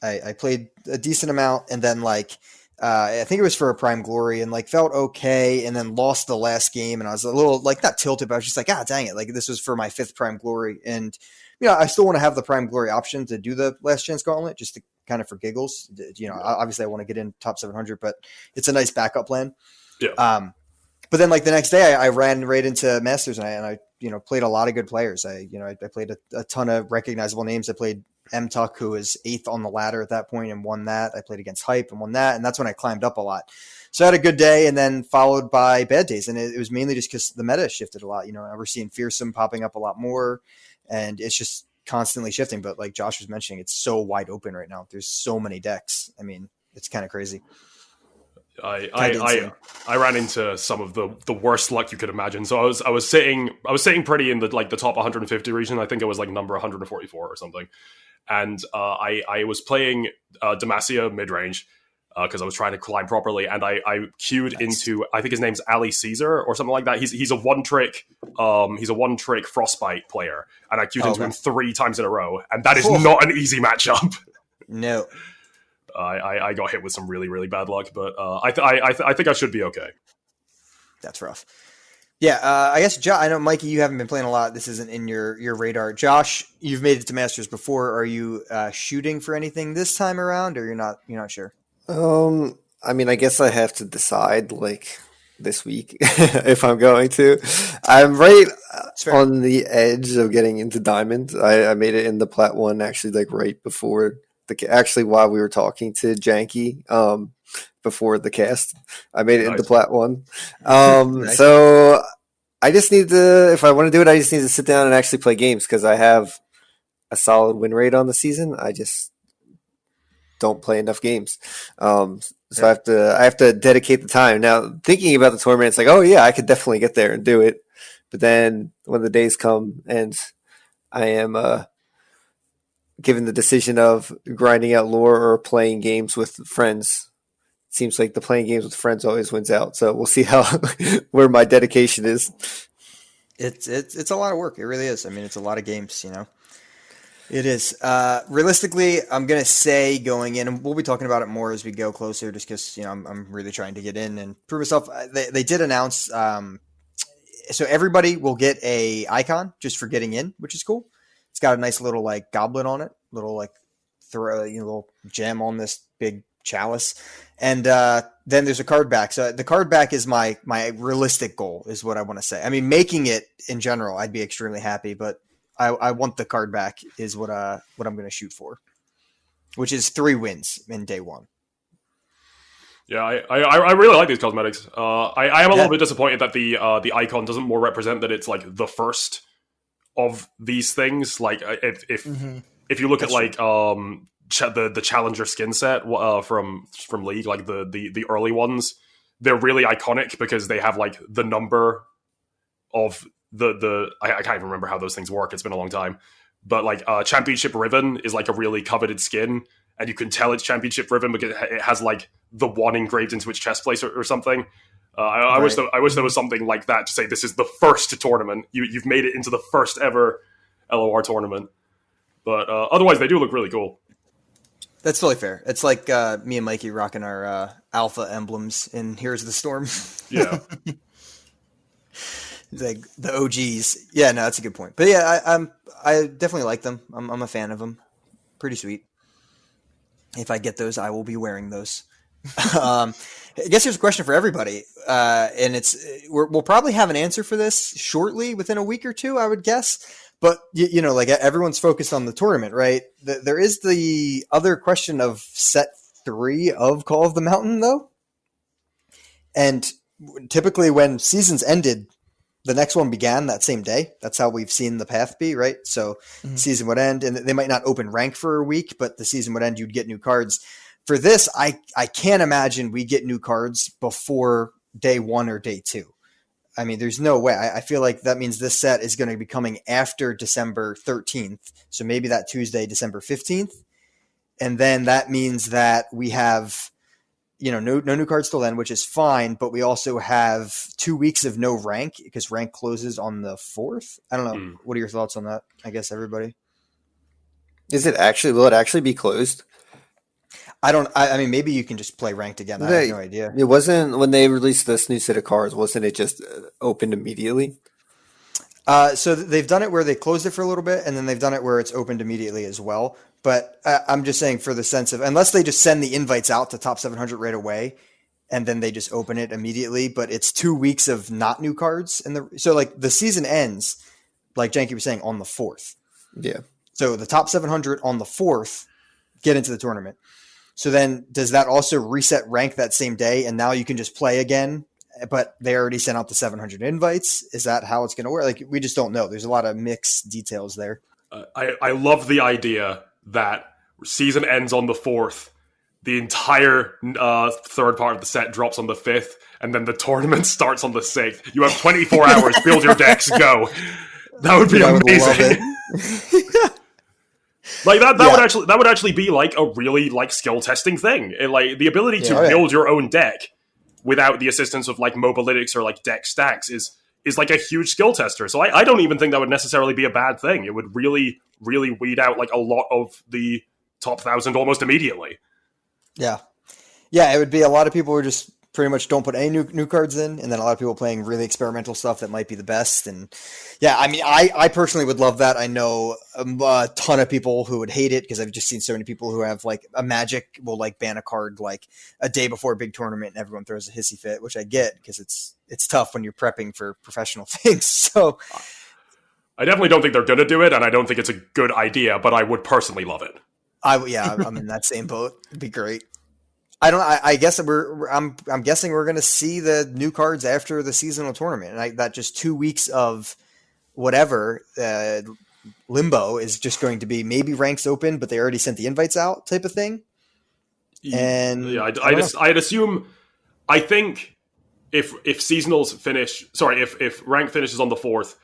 I played a decent amount, and then I think it was for a Prime Glory, and felt okay, and then lost the last game, and I was a little not tilted, but I was just ah, dang it, this was for my 5th Prime Glory, and I still want to have the Prime Glory option to do the Last Chance Gauntlet just to kind of for giggles. Obviously I want to get in top 700, but it's a nice backup plan. Yeah. But then the next day I ran right into Masters, and I played a lot of good players. I played a ton of recognizable names. I played M Tuck, who was 8th on the ladder at that point, and won that. I played against Hype and won that, and that's when I climbed up a lot. So I had a good day, and then followed by bad days, and it was mainly just because the meta shifted a lot. We're seeing Fearsome popping up a lot more, and it's just constantly shifting. But like Josh was mentioning, it's so wide open right now. There's so many decks. I mean, it's kind of crazy. I ran into some of the worst luck you could imagine. So I was sitting pretty in the top 150 region. I think it was number 144 or something. And I was playing Demacia mid range because I was trying to climb properly, and I queued into, I think his name's Ali Caesar or something like that. He's a one trick Frostbite player, and I queued into him 3 times in a row, and that is not an easy matchup. No. I got hit with some really, really bad luck, but I think I should be okay. That's rough. Yeah, I guess, I know, Mikey, you haven't been playing a lot. This isn't in your radar. Josh, you've made it to Masters before. Are you shooting for anything this time around, or you're not sure? I mean, I guess I have to decide this week if I'm going to. I'm right on the edge of getting into Diamond. I made it in the Plat 1 actually right before while we were talking to Jankie before the cast. I made it into Plat 1. Nice. So I just need to, if I want to do it, I just need to sit down and actually play games because I have a solid win rate on the season. I just don't play enough games. So I have to dedicate the time. Now, thinking about the tournament, it's oh yeah, I could definitely get there and do it. But then when the days come and I am given the decision of grinding out lore or playing games with friends, it seems like the playing games with friends always wins out. So we'll see where my dedication is. It's a lot of work. It really is. I mean, it's a lot of games, It is. Realistically, I'm going to say going in, and we'll be talking about it more as we go closer, just because, I'm really trying to get in and prove myself. They did announce, so everybody will get a icon just for getting in, which is cool. It's got a nice little goblet on it, little little gem on this big chalice, and then there's a card back. So the card back is my realistic goal, is what I want to say. I mean, making it in general, I'd be extremely happy, but I want the card back is what I'm going to shoot for, which is 3 wins in day 1. Yeah, I really like these cosmetics. I am a little bit disappointed that the icon doesn't more represent that it's the first of these things. If you look at the Challenger skin set from League, the early ones, they're really iconic because they have the number of I can't even remember how those things work. It's been a long time, but Championship Riven is a really coveted skin, and you can tell it's Championship Riven because it has the 1 engraved into its chest plate or something. I wish there was something like that to say this is the first tournament. You've made it into the first ever LOR tournament. But otherwise, they do look really cool. That's totally fair. It's me and Mikey rocking our alpha emblems in Heroes of the Storm. Yeah. The OGs. Yeah, no, that's a good point. But yeah, I definitely like them. I'm a fan of them. Pretty sweet. If I get those, I will be wearing those. I guess here's a question for everybody, and we'll probably have an answer for this shortly, within a week or two, I would guess. But everyone's focused on the tournament, right? There is the other question of set 3 of Call of the Mountain, though. And typically, when seasons ended, the next one began that same day. That's how we've seen the path be, right? So season would end, and they might not open rank for a week, but the season would end. You'd get new cards. For this, I can't imagine we get new cards before day 1 or day 2. I mean, there's no way. I feel like that means this set is going to be coming after December 13th. So maybe that Tuesday, December 15th. And then that means that we have no new cards till then, which is fine. But we also have 2 weeks of no rank because rank closes on the 4th. I don't know. What are your thoughts on that? I guess everybody. Will it actually be closed? I mean, maybe you can just play ranked again. I have no idea. It wasn't when they released this new set of cards. Wasn't it just opened immediately? So they've done it where they closed it for a little bit, and then they've done it where it's opened immediately as well. But I'm just saying for the sense of, unless they just send the invites out to top 700 right away, and then they just open it immediately. But it's 2 weeks of not new cards, so like the season ends, like Jankie was saying, on the 4th. Yeah. So the top 700 on the 4th get into the tournament. So then does that also reset rank that same day? And now you can just play again, but they already sent out the 700 invites. Is that how it's going to work? Like, we just don't know. There's a lot of mixed details there. I love the idea that season ends on the 4th. The entire third part of the set drops on the 5th, and then the tournament starts on the 6th. You have 24 hours, build your decks, go. That would be amazing. Like that would actually be like a really like skill testing thing. Like the ability to build your own deck without the assistance of like mobalytics or like deck stacks is like a huge skill tester. So I don't even think that would necessarily be a bad thing. It would really, really weed out like a lot of the top 1,000 almost immediately. Yeah. It would be a lot of people who just pretty much don't put any new cards in, and then a lot of people playing really experimental stuff that might be the best. And yeah, I mean, I personally would love that. I know a ton of people who would hate it because I've just seen so many people who have like a Magic will like ban a card like a day before a big tournament, and everyone throws a hissy fit, which I get because it's tough when you're prepping for professional things. So I definitely don't think they're going to do it, and I don't think it's a good idea, but I would personally love it. I'm in that same boat. It'd be great. I guess I'm guessing we're going to see the new cards after the seasonal tournament, and that just 2 weeks of whatever limbo is just going to be maybe ranks open, but they already sent the invites out type of thing. And yeah, I'd assume. I think if seasonals finish, if rank finishes on the 4th,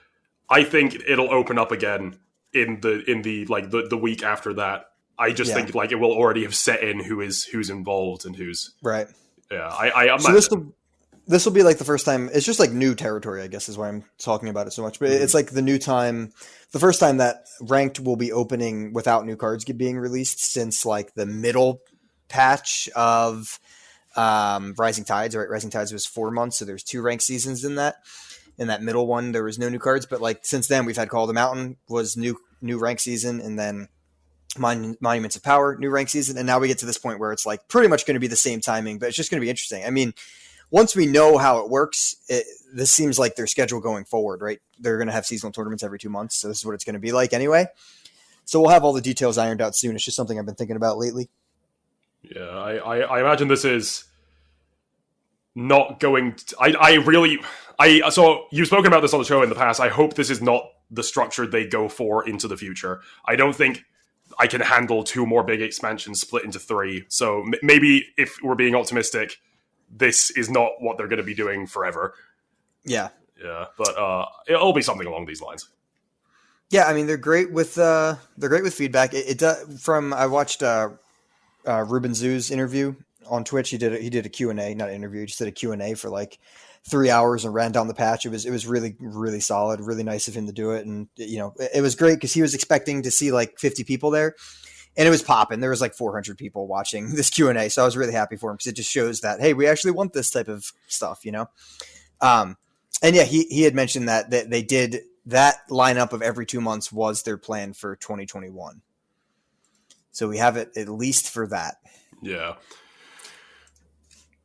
I think it'll open up again in the week after that. I just think like it will already have set in who's involved and who's right. Yeah, so this will be like the first time. It's just like new territory, I guess, is why I'm talking about it so much. But it's like the first time that ranked will be opening without new cards being released since like the middle patch of Rising Tides. Right, Rising Tides was 4 months, so there's 2 ranked seasons in that. In that middle one, there was no new cards, but like since then, we've had Call of the Mountain was new rank season, and then Monuments of Power, new rank season, and now we get to this point where it's like pretty much going to be the same timing, but it's just going to be interesting. I mean, once we know how it works, this seems like their schedule going forward, right? They're going to have seasonal tournaments every 2 months, so this is what it's going to be like anyway. So we'll have all the details ironed out soon. It's just something I've been thinking about lately. Yeah, I imagine this is not going to, so you've spoken about this on the show in the past. I hope this is not the structure they go for into the future. I don't think I can handle 2 more big expansions split into 3. So maybe if we're being optimistic, this is not what they're going to be doing forever. Yeah. But it'll be something along these lines. Yeah, I mean they're great with feedback. I watched Ruben Zoo's interview on Twitch. He did a Q&A, not an interview. He just did a Q&A for like 3 hours and ran down the patch. It was really, really solid, really nice of him to do it. And, it was great because he was expecting to see like 50 people there, and it was popping. There was like 400 people watching this Q&A. So I was really happy for him because it just shows that, hey, we actually want this type of stuff, And yeah, he had mentioned that they did that lineup of every 2 months was their plan for 2021. So we have it at least for that. Yeah.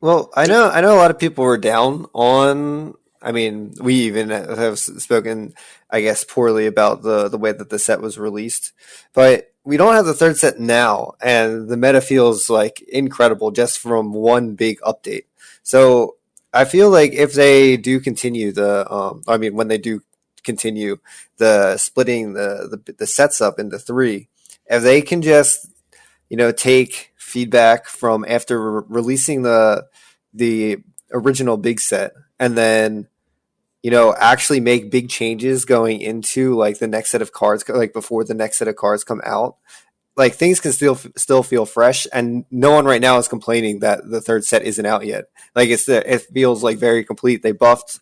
Well, I know a lot of people were down on. I mean, we even have spoken, I guess, poorly about the way that the set was released, but we don't have the third set now, and the meta feels like incredible just from one big update. So I feel like if they do continue when they do continue the splitting the sets up into 3, if they can just take feedback from after releasing the original big set, and then actually make big changes going into like the next set of cards, like before the next set of cards come out, like things can still feel fresh, and no one right now is complaining that the third set isn't out yet. Like it feels like very complete. They buffed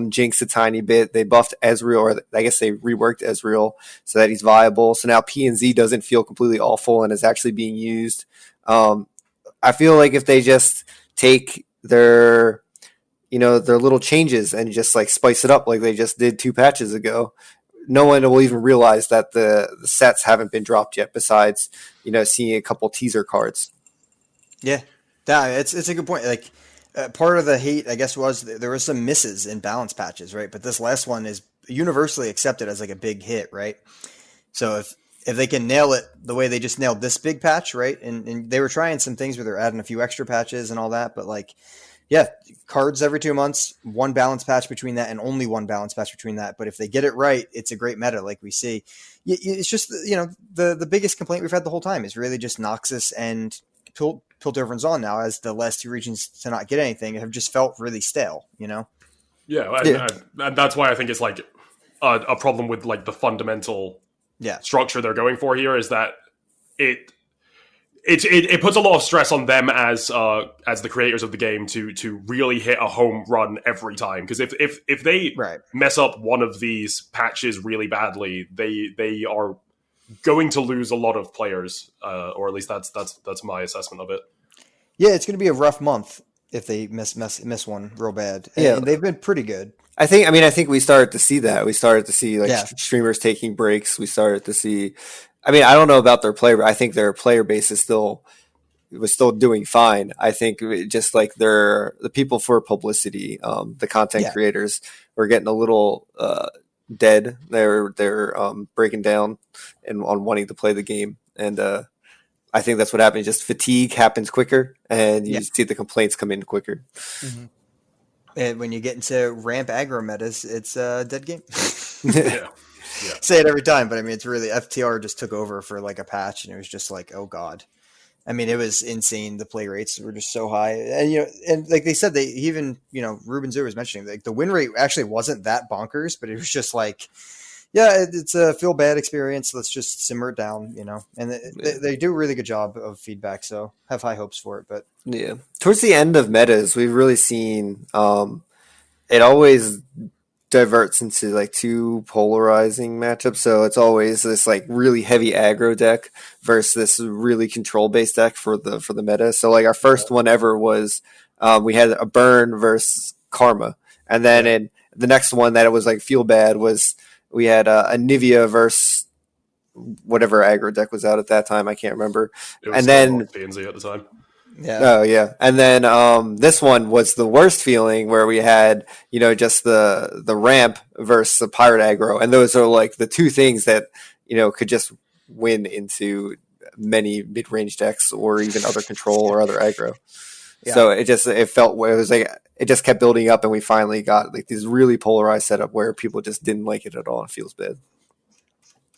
Jinx a tiny bit. They buffed Ezreal, or I guess they reworked Ezreal so that he's viable. So now P and Z doesn't feel completely awful and is actually being used. I feel like if they just take their little changes and just like spice it up like they just did 2 patches ago, no one will even realize that the sets haven't been dropped yet, besides, seeing a couple teaser cards. Yeah, it's a good point. Like, part of the hate, I guess, was there was some misses in balance patches, right? But this last one is universally accepted as like a big hit, right? So if they can nail it the way they just nailed this big patch, right? And they were trying some things where they're adding a few extra patches and all that, but like, yeah, cards every 2 months, 1 balance patch between that, and only 1 balance patch between that. But if they get it right, it's a great meta, like we see. It's just, the biggest complaint we've had the whole time is really just Noxus and Piltover and Zon now, as the last 2 regions to not get anything, have just felt really stale, Yeah, and that's why I think it's like a problem with like the fundamental structure they're going for here, is that it puts a lot of stress on them as the creators of the game to really hit a home run every time. Because if they mess up one of these patches really badly, they are going to lose a lot of players, or at least that's my assessment of it. Yeah, it's going to be a rough month if they miss one real bad. And they've been pretty good. I think we started to see that. We started to see streamers taking breaks. We started to see. I don't know about their player, but I think their player base was still doing fine. I think just like the people for publicity, the content creators were getting a little dead. They're breaking down and on wanting to play the game, and I think that's what happens. Just fatigue happens quicker, and you see the complaints come in quicker. Mm-hmm. And when you get into ramp aggro metas, it's a dead game. Yeah. Say it every time, but it's really, FTR just took over for like a patch, and it was just like, oh god. It was insane. The play rates were just so high, and and like they said, they even Ruben Zur was mentioning, like the win rate actually wasn't that bonkers, but it was just like, it's a feel bad experience. Let's just simmer it down, And they do a really good job of feedback, so have high hopes for it. But towards the end of metas, we've really seen it always diverts into like 2 polarizing matchups. So it's always this like really heavy aggro deck versus this really control based deck for the meta. So like our first one ever was we had a Burn versus Karma, and then in the next one that it was like feel bad was we had a Nivea versus whatever aggro deck was out at that time. I can't remember. It was and then BNZ at the time. Yeah. Oh yeah. And then this one was the worst feeling, where we had, just the ramp versus the pirate aggro. And those are like the 2 things that, could just win into many mid-range decks or even other control or other aggro. Yeah. So it just kept building up, and we finally got like this really polarized setup where people just didn't like it at all and feels bad.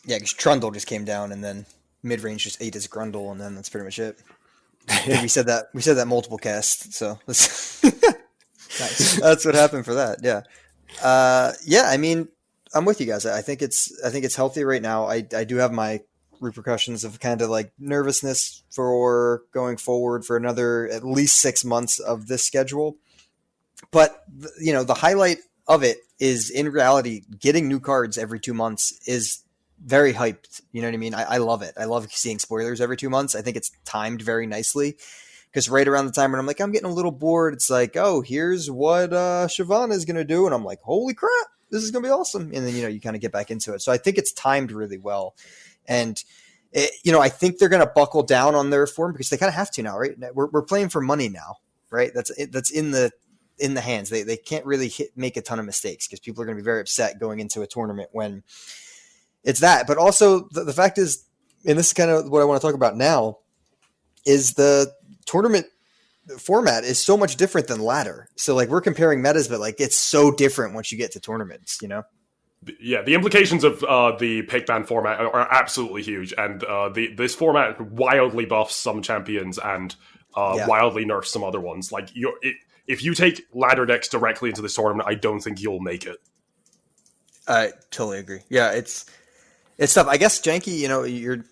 Yeah, because Trundle just came down, and then mid-range just ate his Grundle, and then that's pretty much it. We said that multiple casts, so that's nice. That's what happened for that. Yeah. I'm with you guys. I think it's healthy right now. I do have my repercussions of kind of like nervousness for going forward for another at least 6 months of this schedule. But the highlight of it is, in reality, getting new cards every 2 months is very hyped. You know what I mean? I love it. I love seeing spoilers every 2 months. I think it's timed very nicely, because right around the time when I'm like, I'm getting a little bored, it's like, oh, here's what Shyvana is going to do. And I'm like, holy crap, this is going to be awesome. And then, you kind of get back into it. So I think it's timed really well. And, I think they're going to buckle down on their form, because they kind of have to now, right? We're playing for money now, right? That's in the hands. They can't really make a ton of mistakes, because people are going to be very upset going into a tournament when it's that. But also the fact is, and this is kind of what I want to talk about now, is the tournament format is so much different than ladder. So like we're comparing metas, but like it's so different once you get to tournaments, Yeah, the implications of the pick ban format are absolutely huge, and this format wildly buffs some champions and wildly nerfs some other ones. Like if you take ladder decks directly into this tournament, I don't think you'll make it. I totally agree. Yeah, it's tough. I guess, Jankie,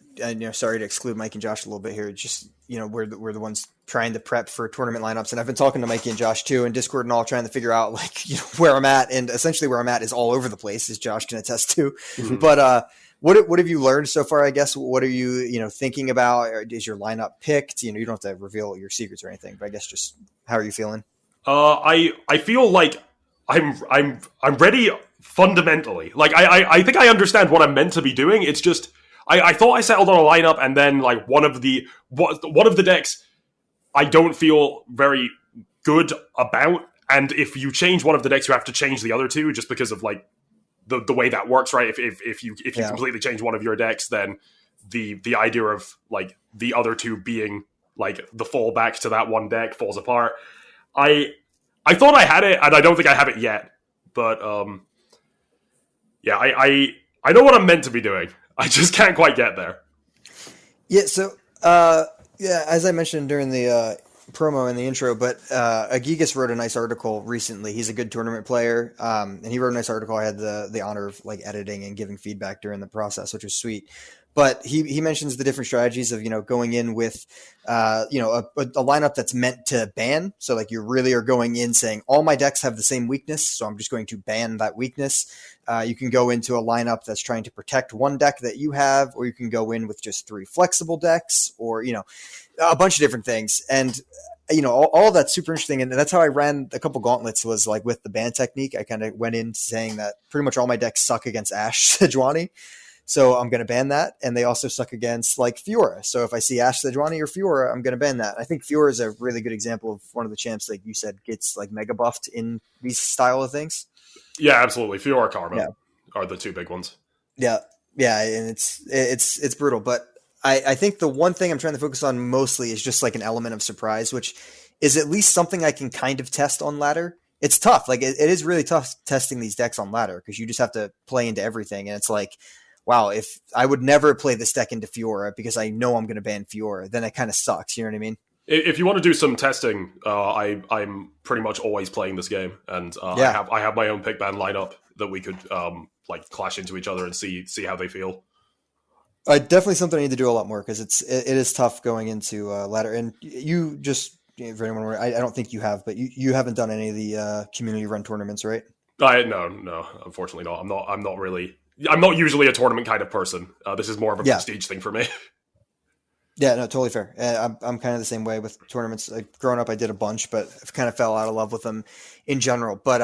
sorry to exclude Mike and Josh a little bit here. Just, we're the ones trying to prep for tournament lineups. And I've been talking to Mikey and Josh too, in Discord and all, trying to figure out where I'm at. And essentially where I'm at is all over the place, as Josh can attest to. Mm-hmm. But, what have you learned so far, I guess? What are you, thinking about? Or is your lineup picked? You don't have to reveal your secrets or anything, but I guess just how are you feeling? I feel like I'm ready fundamentally. Like I think I understand what I'm meant to be doing. It's just I thought I settled on a lineup, and then like one of the decks I don't feel very good about. And if you change one of the decks, you have to change the other two, just because of like the way that works, right? If you completely change one of your decks, then the idea of like the other two being like the fallback to that one deck falls apart. I thought I had it, and I don't think I have it yet. But I know what I'm meant to be doing. I just can't quite get there. Yeah. So as I mentioned during the promo and the intro, but Agigas wrote a nice article recently. He's a good tournament player, and he wrote a nice article. I had the honor of like editing and giving feedback during the process, which was sweet. But he mentions the different strategies of going in with a lineup that's meant to ban. So like you really are going in saying all my decks have the same weakness, so I'm just going to ban that weakness. You can go into a lineup that's trying to protect one deck that you have, or you can go in with just 3 flexible decks, or a bunch of different things. And all of that's super interesting. And that's how I ran a couple gauntlets, was like with the ban technique. I kind of went in saying that pretty much all my decks suck against Ash Sejuani. So I'm going to ban that. And they also suck against like Fiora. So if I see Ash Sejuani or Fiora, I'm going to ban that. I think Fiora is a really good example of one of the champs, like you said, gets like mega buffed in these style of things. Yeah, absolutely. Fiora, Karma are the two big ones. Yeah. Yeah. And it's brutal. But I think the one thing I'm trying to focus on mostly is just like an element of surprise, which is at least something I can kind of test on ladder. It's tough. Like it is really tough testing these decks on ladder, because you just have to play into everything. And it's like, wow, if I would never play this deck into Fiora because I know I'm going to ban Fiora, then it kind of sucks. You know what I mean? If you want to do some testing, I'm pretty much always playing this game, and I have my own pick ban lineup that we could like clash into each other and see how they feel. Definitely something I need to do a lot more, because it is tough going into ladder. And you just, for anyone, I don't think you have, but you haven't done any of the community run tournaments, right? No, unfortunately not. I'm not usually a tournament kind of person. This is more of a prestige thing for me. Yeah, no, totally fair. I'm kind of the same way with tournaments. Like, growing up, I did a bunch, but I've kind of fell out of love with them in general. But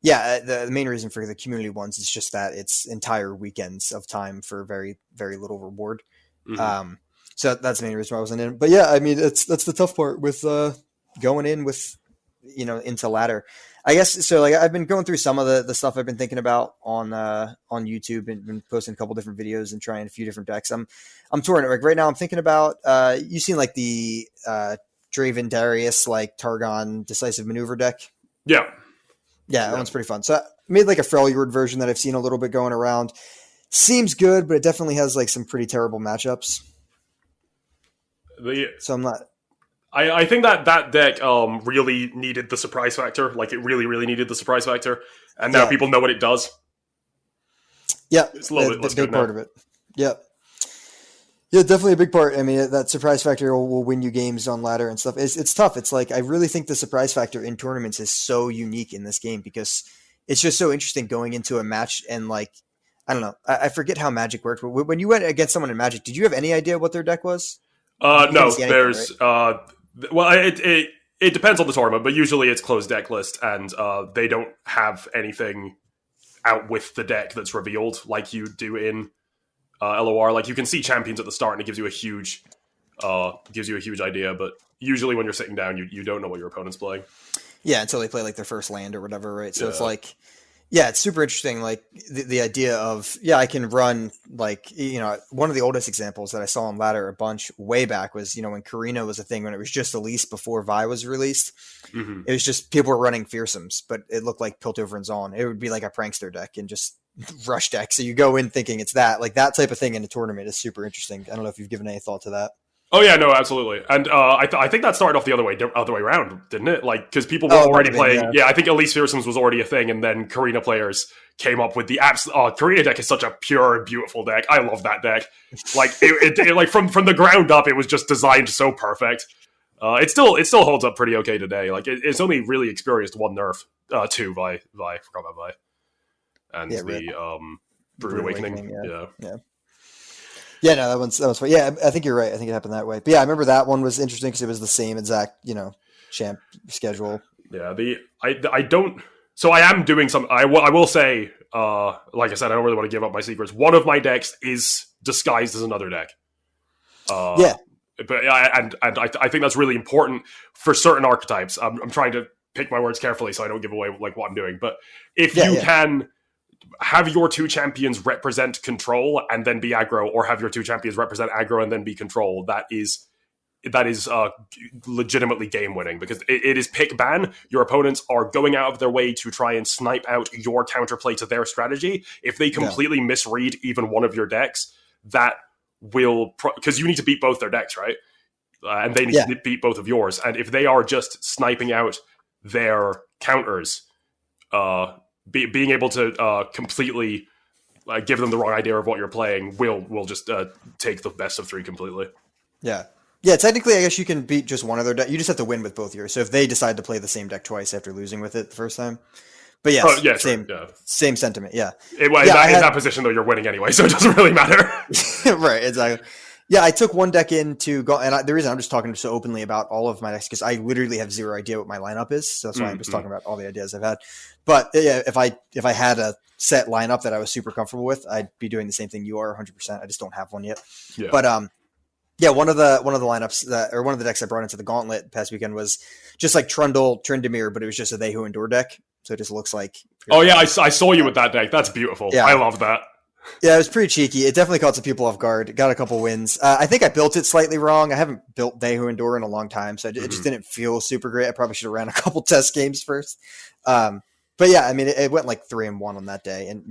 the main reason for the community ones is just that it's entire weekends of time for very, very little reward. Mm-hmm. So that's the main reason why I wasn't in. But yeah, I mean, that's the tough part with going in with into ladder. I guess so. Like, I've been going through some of the stuff I've been thinking about on YouTube, and been posting a couple different videos and trying a few different decks. I'm touring it. Like right now, I'm thinking about you've seen like the Draven Darius like Targon decisive maneuver deck. Yeah, that one's pretty fun. So I made like a Freljord version that I've seen a little bit going around. Seems good, but it definitely has like some pretty terrible matchups. So I'm not. I think that deck really needed the surprise factor. Like, it really, really needed the surprise factor. And now people know what it does. Yeah. It's a little bit less big good part of it. Yeah. Yeah, definitely a big part. I mean, that surprise factor will win you games on ladder and stuff. It's tough. It's like, I really think the surprise factor in tournaments is so unique in this game, because it's just so interesting going into a match and like, I don't know. I forget how Magic worked. When you went against someone in Magic, did you have any idea what their deck was? No, there's... Right? Well, it depends on the tournament, but usually it's closed deck list, and they don't have anything out with the deck that's revealed like you do in LOR. Like, you can see champions at the start, and it gives you a huge idea. But usually, when you're sitting down, you don't know what your opponent's playing. Yeah, until they play like their first land or whatever, right? So it's like, yeah, it's super interesting. Like the idea of, I can run like, one of the oldest examples that I saw on ladder a bunch way back was, when Karina was a thing, when it was just released before Vi was released. Mm-hmm. It was just, people were running fearsomes, but it looked like Piltover and Zon. It would be like a prankster deck and just rush deck. So you go in thinking it's that, like that type of thing in a tournament is super interesting. I don't know if you've given any thought to that. Oh yeah, no, absolutely, and I think that started off the other way around, didn't it? Like because people were already playing. Yeah. I think Elise Fearsomes was already a thing, and then Karina players came up with the absolute. Oh, Karina deck is such a pure and beautiful deck. I love that deck. Like it like from the ground up, it was just designed so perfect. It still holds up pretty okay today. Like it's only really experienced one nerf, two by forgot about Vi, and the Brood Awakening. Yeah. Yeah, no, that one's fun. Yeah, I think you're right. I think it happened that way. But yeah, I remember that one was interesting because it was the same exact, champ schedule. Yeah, I don't. So I am doing some. I will say, like I said, I don't really want to give up my secrets. One of my decks is disguised as another deck. Yeah, but and I think that's really important for certain archetypes. I'm trying to pick my words carefully so I don't give away like what I'm doing. But if you can have your two champions represent control and then be aggro, or have your two champions represent aggro and then be control, that is legitimately game winning, because it is pick ban. Your opponents are going out of their way to try and snipe out your counterplay to their strategy. If they completely misread even one of your decks, that will because you need to beat both their decks, right? And they need to beat both of yours. And if they are just sniping out their counters, being able to completely give them the wrong idea of what you're playing will just take the best of three completely. Yeah. Yeah, technically, I guess you can beat just one of their decks. You just have to win with both yours. So if they decide to play the same deck twice after losing with it the first time. But yes, same sentiment, yeah. In that position, though, you're winning anyway, so it doesn't really matter. Right, exactly. Yeah, I took one deck in to go, and the reason I'm just talking so openly about all of my decks because I literally have zero idea what my lineup is, so that's why I'm just talking about all the ideas I've had. But yeah, if I had a set lineup that I was super comfortable with, I'd be doing the same thing you are 100%. I just don't have one yet. Yeah. But yeah, one of the lineups or one of the decks I brought into the Gauntlet past weekend was just like Trundle, Tryndamere, but it was just a They Who Endure deck, so it just looks like. Oh yeah, I saw you with that deck. That's beautiful. Yeah. I love that. Yeah, it was pretty cheeky. It definitely caught some people off guard. Got a couple wins. I think I built it slightly wrong. I haven't built They Who Endure in a long time, so it just didn't feel super great. I probably should have ran a couple test games first. But yeah, I mean, it went like 3-1 on that day, and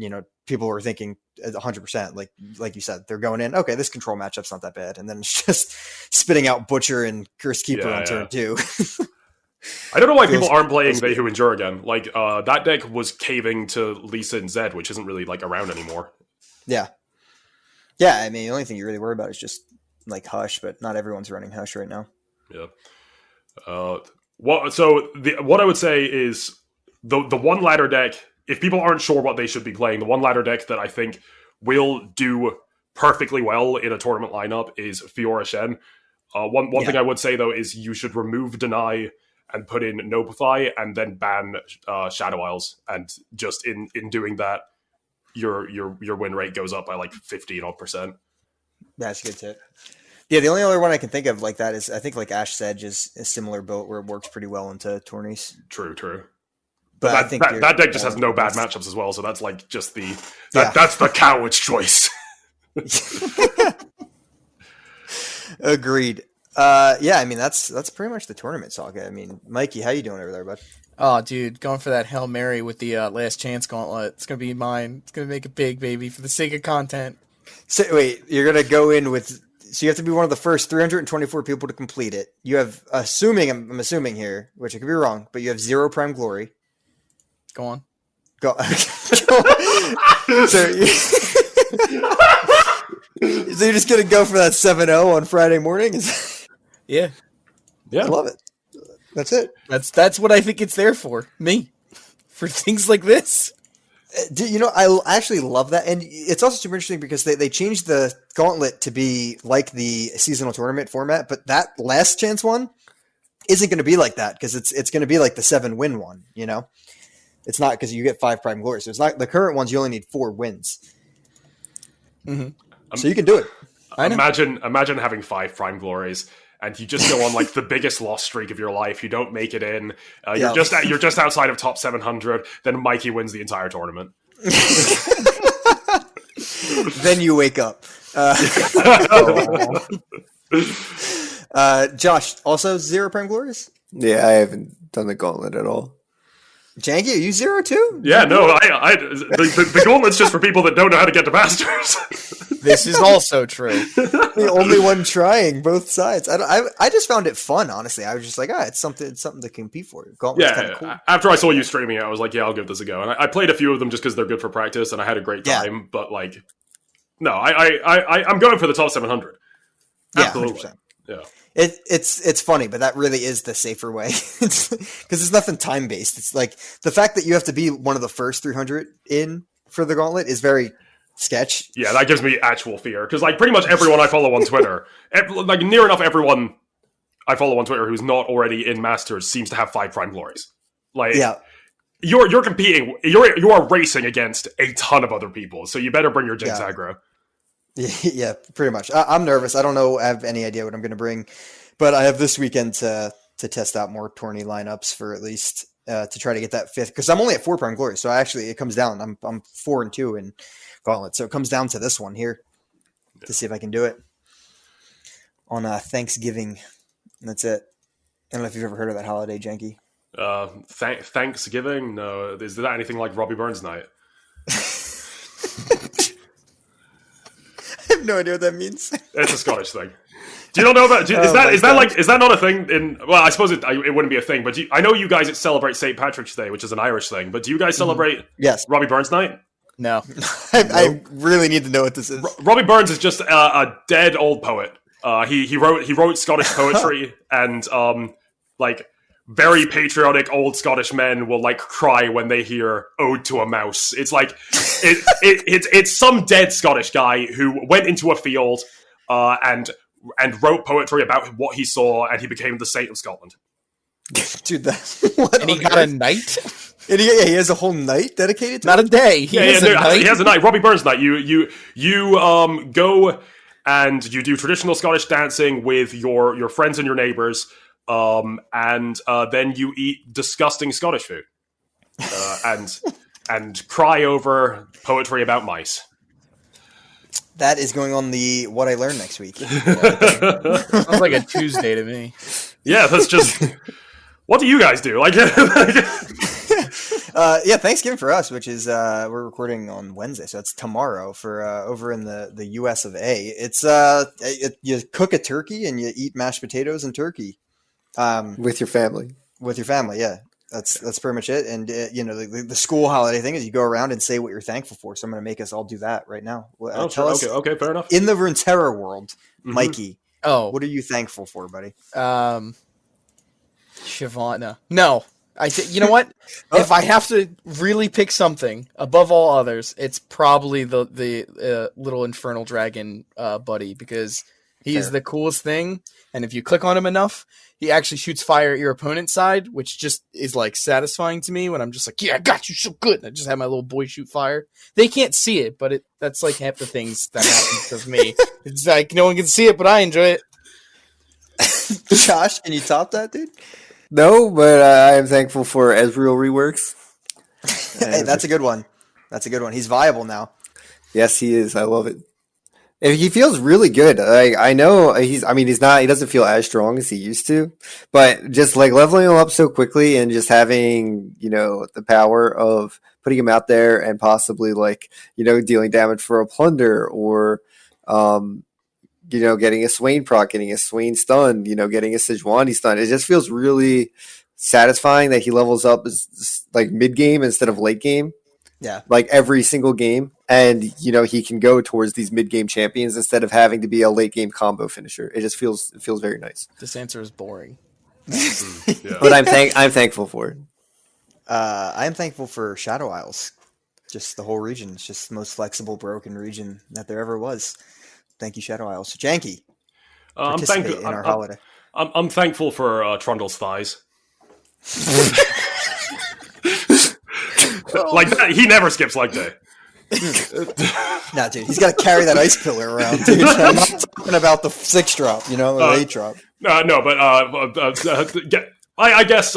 people were thinking 100%, like you said, they're going in. Okay, this control matchup's not that bad, and then it's just spitting out Butcher and Curse Keeper on turn 2. I don't know why people aren't playing They Who Endure again. Like that deck was caving to Lisa and Zed, which isn't really like around anymore. Yeah. Yeah, I mean, the only thing you really worry about is just like Hush, but not everyone's running Hush right now. Yeah. What I would say is the one ladder deck, if people aren't sure what they should be playing, the one ladder deck that I think will do perfectly well in a tournament lineup is Fiora Shen. One thing I would say, though, is you should remove Deny and put in Notify and then ban Shadow Isles. And just in doing that, your win rate goes up by like 15%. That's a good tip. Yeah, the only other one I can think of like that is I think like Ash Sedge is a similar build where it works pretty well into tourneys. True. But I think that deck just has no bad matchups as well, so that's like just that's the coward's choice. Agreed. Yeah, I mean that's pretty much the tournament saga. I mean, Mikey, how you doing over there, bud? Oh, dude, going for that Hail Mary with the Last Chance Gauntlet. It's gonna be mine. It's gonna make it big, baby, for the sake of content. So wait, you're gonna go in with. So you have to be one of the first 324 people to complete it. You have, I'm assuming here, which I could be wrong, but you have 0 Prime Glory. Go on. So you're just gonna go for that 7-0 on Friday morning? Yeah. I love it. That's it. That's what I think it's there for. Me. For things like this. I actually love that. And it's also super interesting because they changed the Gauntlet to be like the seasonal tournament format, but that Last Chance one isn't going to be like that because it's going to be like the 7-win one, It's not because you get 5 Prime Glory. So it's not the current ones. You only need 4 wins. Mm-hmm. So you can do it. Imagine having 5 Prime Glories and you just go on like the biggest loss streak of your life. You don't make it in. You're just outside of top 700. Then Mikey wins the entire tournament. Then you wake up. Josh, also 0 Prime Glories? Yeah, I haven't done the Gauntlet at all. Jankie, are you 0 too? Yeah, no, the Gauntlet's just for people that don't know how to get to Masters. This is also true. The only one trying both sides. I just found it fun, honestly. I was just like, it's something to compete for. Gauntlet's kind of cool. After I saw you streaming it, I was like, yeah, I'll give this a go. And I played a few of them just because they're good for practice, and I had a great time. Yeah. But like, no, I'm going for the top 700. Yeah, absolutely. 100%. Yeah. It's funny, but that really is the safer way because it's nothing time based. It's like the fact that you have to be one of the first 300 in for the gauntlet is very sketch. Yeah, that gives me actual fear because like pretty much everyone I follow on Twitter, like near enough everyone I follow on Twitter who's not already in Masters seems to have 5 prime glories. Like, yeah. You're competing, you are racing against a ton of other people, so you better bring your Jinx aggro. Yeah, pretty much. I'm nervous. I don't know. I have any idea what I'm going to bring, but I have this weekend to test out more tourney lineups for at least to try to get that 5th because I'm only at 4 prime glory. So actually, it comes down. I'm 4-2 in gauntlet, so it comes down to this one here to see if I can do it on Thanksgiving. And that's it. I don't know if you've ever heard of that holiday, Jankie. Thanksgiving? No, is that anything like Robbie Burns night? I have no idea what that means. It's a Scottish thing. Do you not know about? Is that not a thing? Well, I suppose it wouldn't be a thing. But I know you guys celebrate St. Patrick's Day, which is an Irish thing. But do you guys celebrate? Yes. Robbie Burns night? No. I really need to know what this is. Robbie Burns is just a dead old poet. He wrote Scottish poetry and like very patriotic old Scottish men will like cry when they hear "Ode to a Mouse." It's like it's some dead Scottish guy who went into a field and wrote poetry about what he saw, and he became the saint of Scotland. Dude, and he got a night. And he has a whole night dedicated to not a day. He has a night. Robbie Burns night. You go and you do traditional Scottish dancing with your friends and your neighbors. And then you eat disgusting Scottish food, and cry over poetry about mice. That is going on the What I Learned next week. Sounds like a Tuesday to me. Yeah, that's just. What do you guys do? Like, Thanksgiving for us, which is we're recording on Wednesday, so it's tomorrow for over in the US of A. It's you cook a turkey and you eat mashed potatoes and turkey. With your family. Yeah. That's pretty much it. And the school holiday thing is you go around and say what you're thankful for. So I'm going to make us all do that right now. Tell us, okay, fair enough. In the Runeterra world, Mikey, what are you thankful for, buddy? Shyvana. No. You know what? If I have to really pick something above all others, it's probably the little infernal dragon buddy, because he's the coolest thing. And if you click on him enough, he actually shoots fire at your opponent's side, which just is like satisfying to me when I'm just like, yeah, I got you so good. And I just have my little boy shoot fire. They can't see it, but that's like half the things that happens with me. It's like no one can see it, but I enjoy it. Josh, can you top that, dude? No, but I am thankful for Ezreal reworks. Hey, that's a good one. He's viable now. Yes, he is. I love it. He feels really good. I know he doesn't feel as strong as he used to, but just like leveling him up so quickly and just having, the power of putting him out there and possibly dealing damage for a plunder or, getting a Swain proc, getting a Swain stun, getting a Sejuani stun. It just feels really satisfying that he levels up as like mid game instead of late game. Yeah. Like every single game. And, he can go towards these mid-game champions instead of having to be a late-game combo finisher. It just feels very nice. This answer is boring. Yeah. But I'm thankful for it. I'm thankful for Shadow Isles. Just the whole region. It's just the most flexible, broken region that there ever was. Thank you, Shadow Isles. Jankie, participate in our holiday. I'm thankful for Trundle's thighs. Like that, he never skips leg day. Nah, dude, he's got to carry that ice pillar around, dude. I'm not talking about the 6 drop, or 8 drop. No, but I guess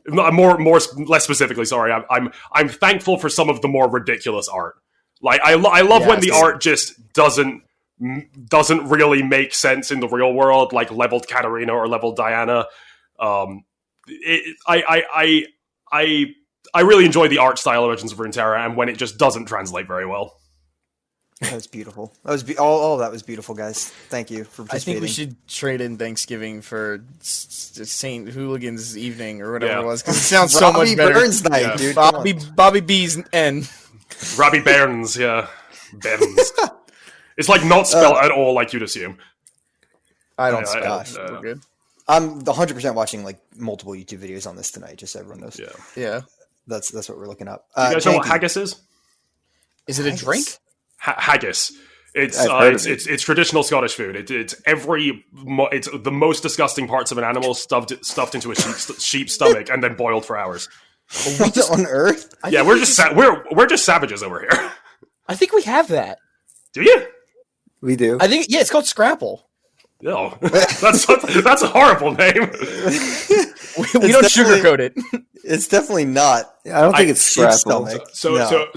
less specifically. Sorry, I'm thankful for some of the more ridiculous art. Like I love when the art just doesn't really make sense in the real world, like leveled Katarina or leveled Diana. I really enjoy the art style of Legends of Runeterra, and when it just doesn't translate very well. That was beautiful. That was all of that was beautiful, guys. Thank you for I participating. think we should trade in Thanksgiving for Saint Hooligans Evening or whatever it was, because it sounds so Robbie much better. Burns night, Yeah. dude. Come on. Bobby B's N. Robbie Burns, yeah. Burns. It's like not spelled at all like you'd assume. I don't Yeah, spell. I- We're good. I'm 100% watching like multiple YouTube videos on this tonight, just so everyone knows. Yeah. Yeah. That's what we're looking up. You guys know what Jankie, haggis is? Is it a Haggis? drink? Haggis. It's I've heard of it's traditional Scottish food. It's the most disgusting parts of an animal stuffed into a sheep's stomach and then boiled for hours. What on earth? Yeah, we're just savages over here. I think we have that. Do you? We do. I think it's called Scrapple. No, that's a horrible name. We don't definitely- sugarcoat it. It's definitely not. I don't think it's sheep's scrapple. stomach. So No.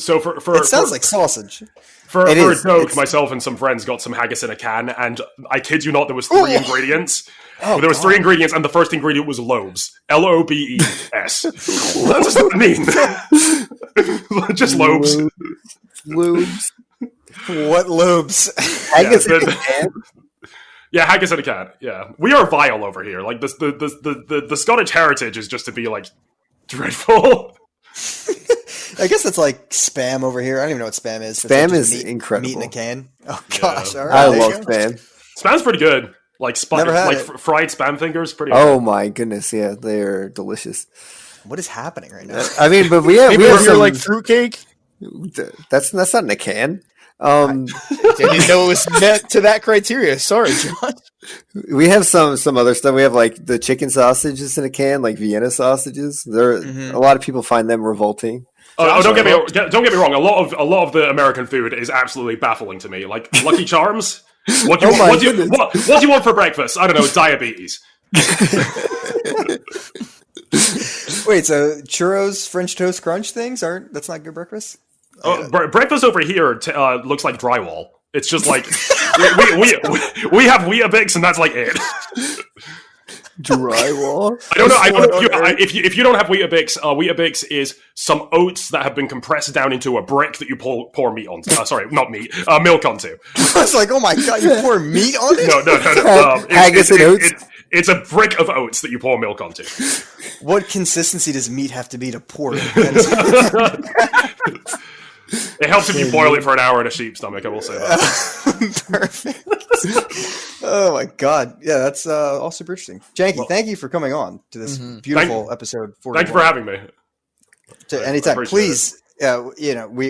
for It sounds like sausage. For It a is. joke, It's- myself and some friends got some haggis in a can, and I kid you not, there was three ingredients. Oh, There was God. three ingredients, and the first ingredient was lobes. Lobes. What does that mean? Just lobes. Lubes. What lobes? Haggis Yeah, in a can? Yeah, haggis in a can. Yeah, we are vile over here. Like the Scottish heritage is just to be like dreadful. I guess that's like spam over here. I don't even know what spam is. It's Spam like just is incredible. Meat in a can. Oh gosh! All right, I there you love go. spam. Spam's pretty good. Like Never had like it. fried spam fingers, pretty. Oh my goodness, yeah, they're delicious. What is happening right now? I mean, but we have Maybe we have over here some, like fruitcake. that's not in a can. I didn't know it was met to that criteria. Sorry, John. We have some other stuff. We have like the chicken sausages in a can, like Vienna sausages. There, a lot of people find them revolting. Don't get me wrong. A lot of the American food is absolutely baffling to me. Like Lucky Charms. What do you my what do you, goodness. what do you want for breakfast? I don't know. Diabetes. Wait, so churros, French toast crunch things that's not good breakfast? Breakfast over here looks like drywall. It's just like we have Weetabix and that's like it. Drywall. I don't know if you don't have Weetabix. Weetabix is some oats that have been compressed down into a brick that you pour meat onto. Sorry, not meat. Milk onto. I was like, oh my god, you pour meat on it? No. Haggis and oats? It's a brick of oats that you pour milk onto. What consistency does meat have to be to pour it? That It helps if you boil it for an hour in a sheep's stomach. I will say that. is perfect. Oh my god. Yeah, that's all super interesting. Jankie, thank you for coming on to this beautiful episode 41. Thank you for having me. Anytime. appreciate Please,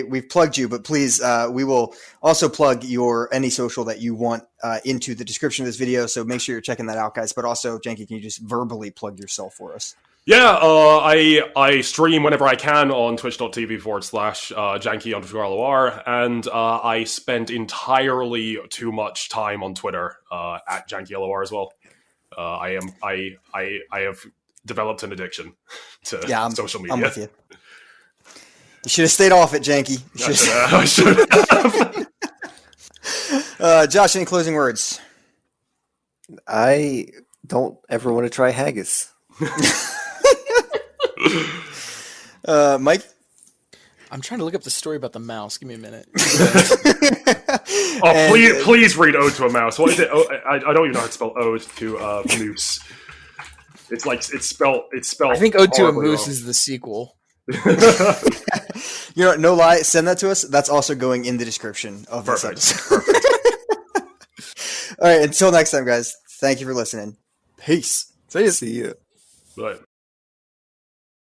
we've plugged you, but please, we will also plug your any social that you want into the description of this video. So make sure you're checking that out, guys. But also, Jankie, can you just verbally plug yourself for us? Yeah, I stream whenever I can on twitch.tv/Jankie_LOR, and I spend entirely too much time on Twitter at JankieLoR as well. I have developed an addiction to social media. I'm with you. You should have stayed off it, Jankie. I should have. Josh, any closing words? I don't ever want to try haggis. Mike? I'm trying to look up the story about the mouse. Give me a minute. Please read Ode to a Mouse. What is it? I don't even know how to spell Ode to Moose. It's spelled. I think Ode to a horribly Moose wrong. is the sequel. You know, no lie, send that to us. That's also going in the description of this episode. All right, until next time, guys. Thank you for listening. Peace. See ya. But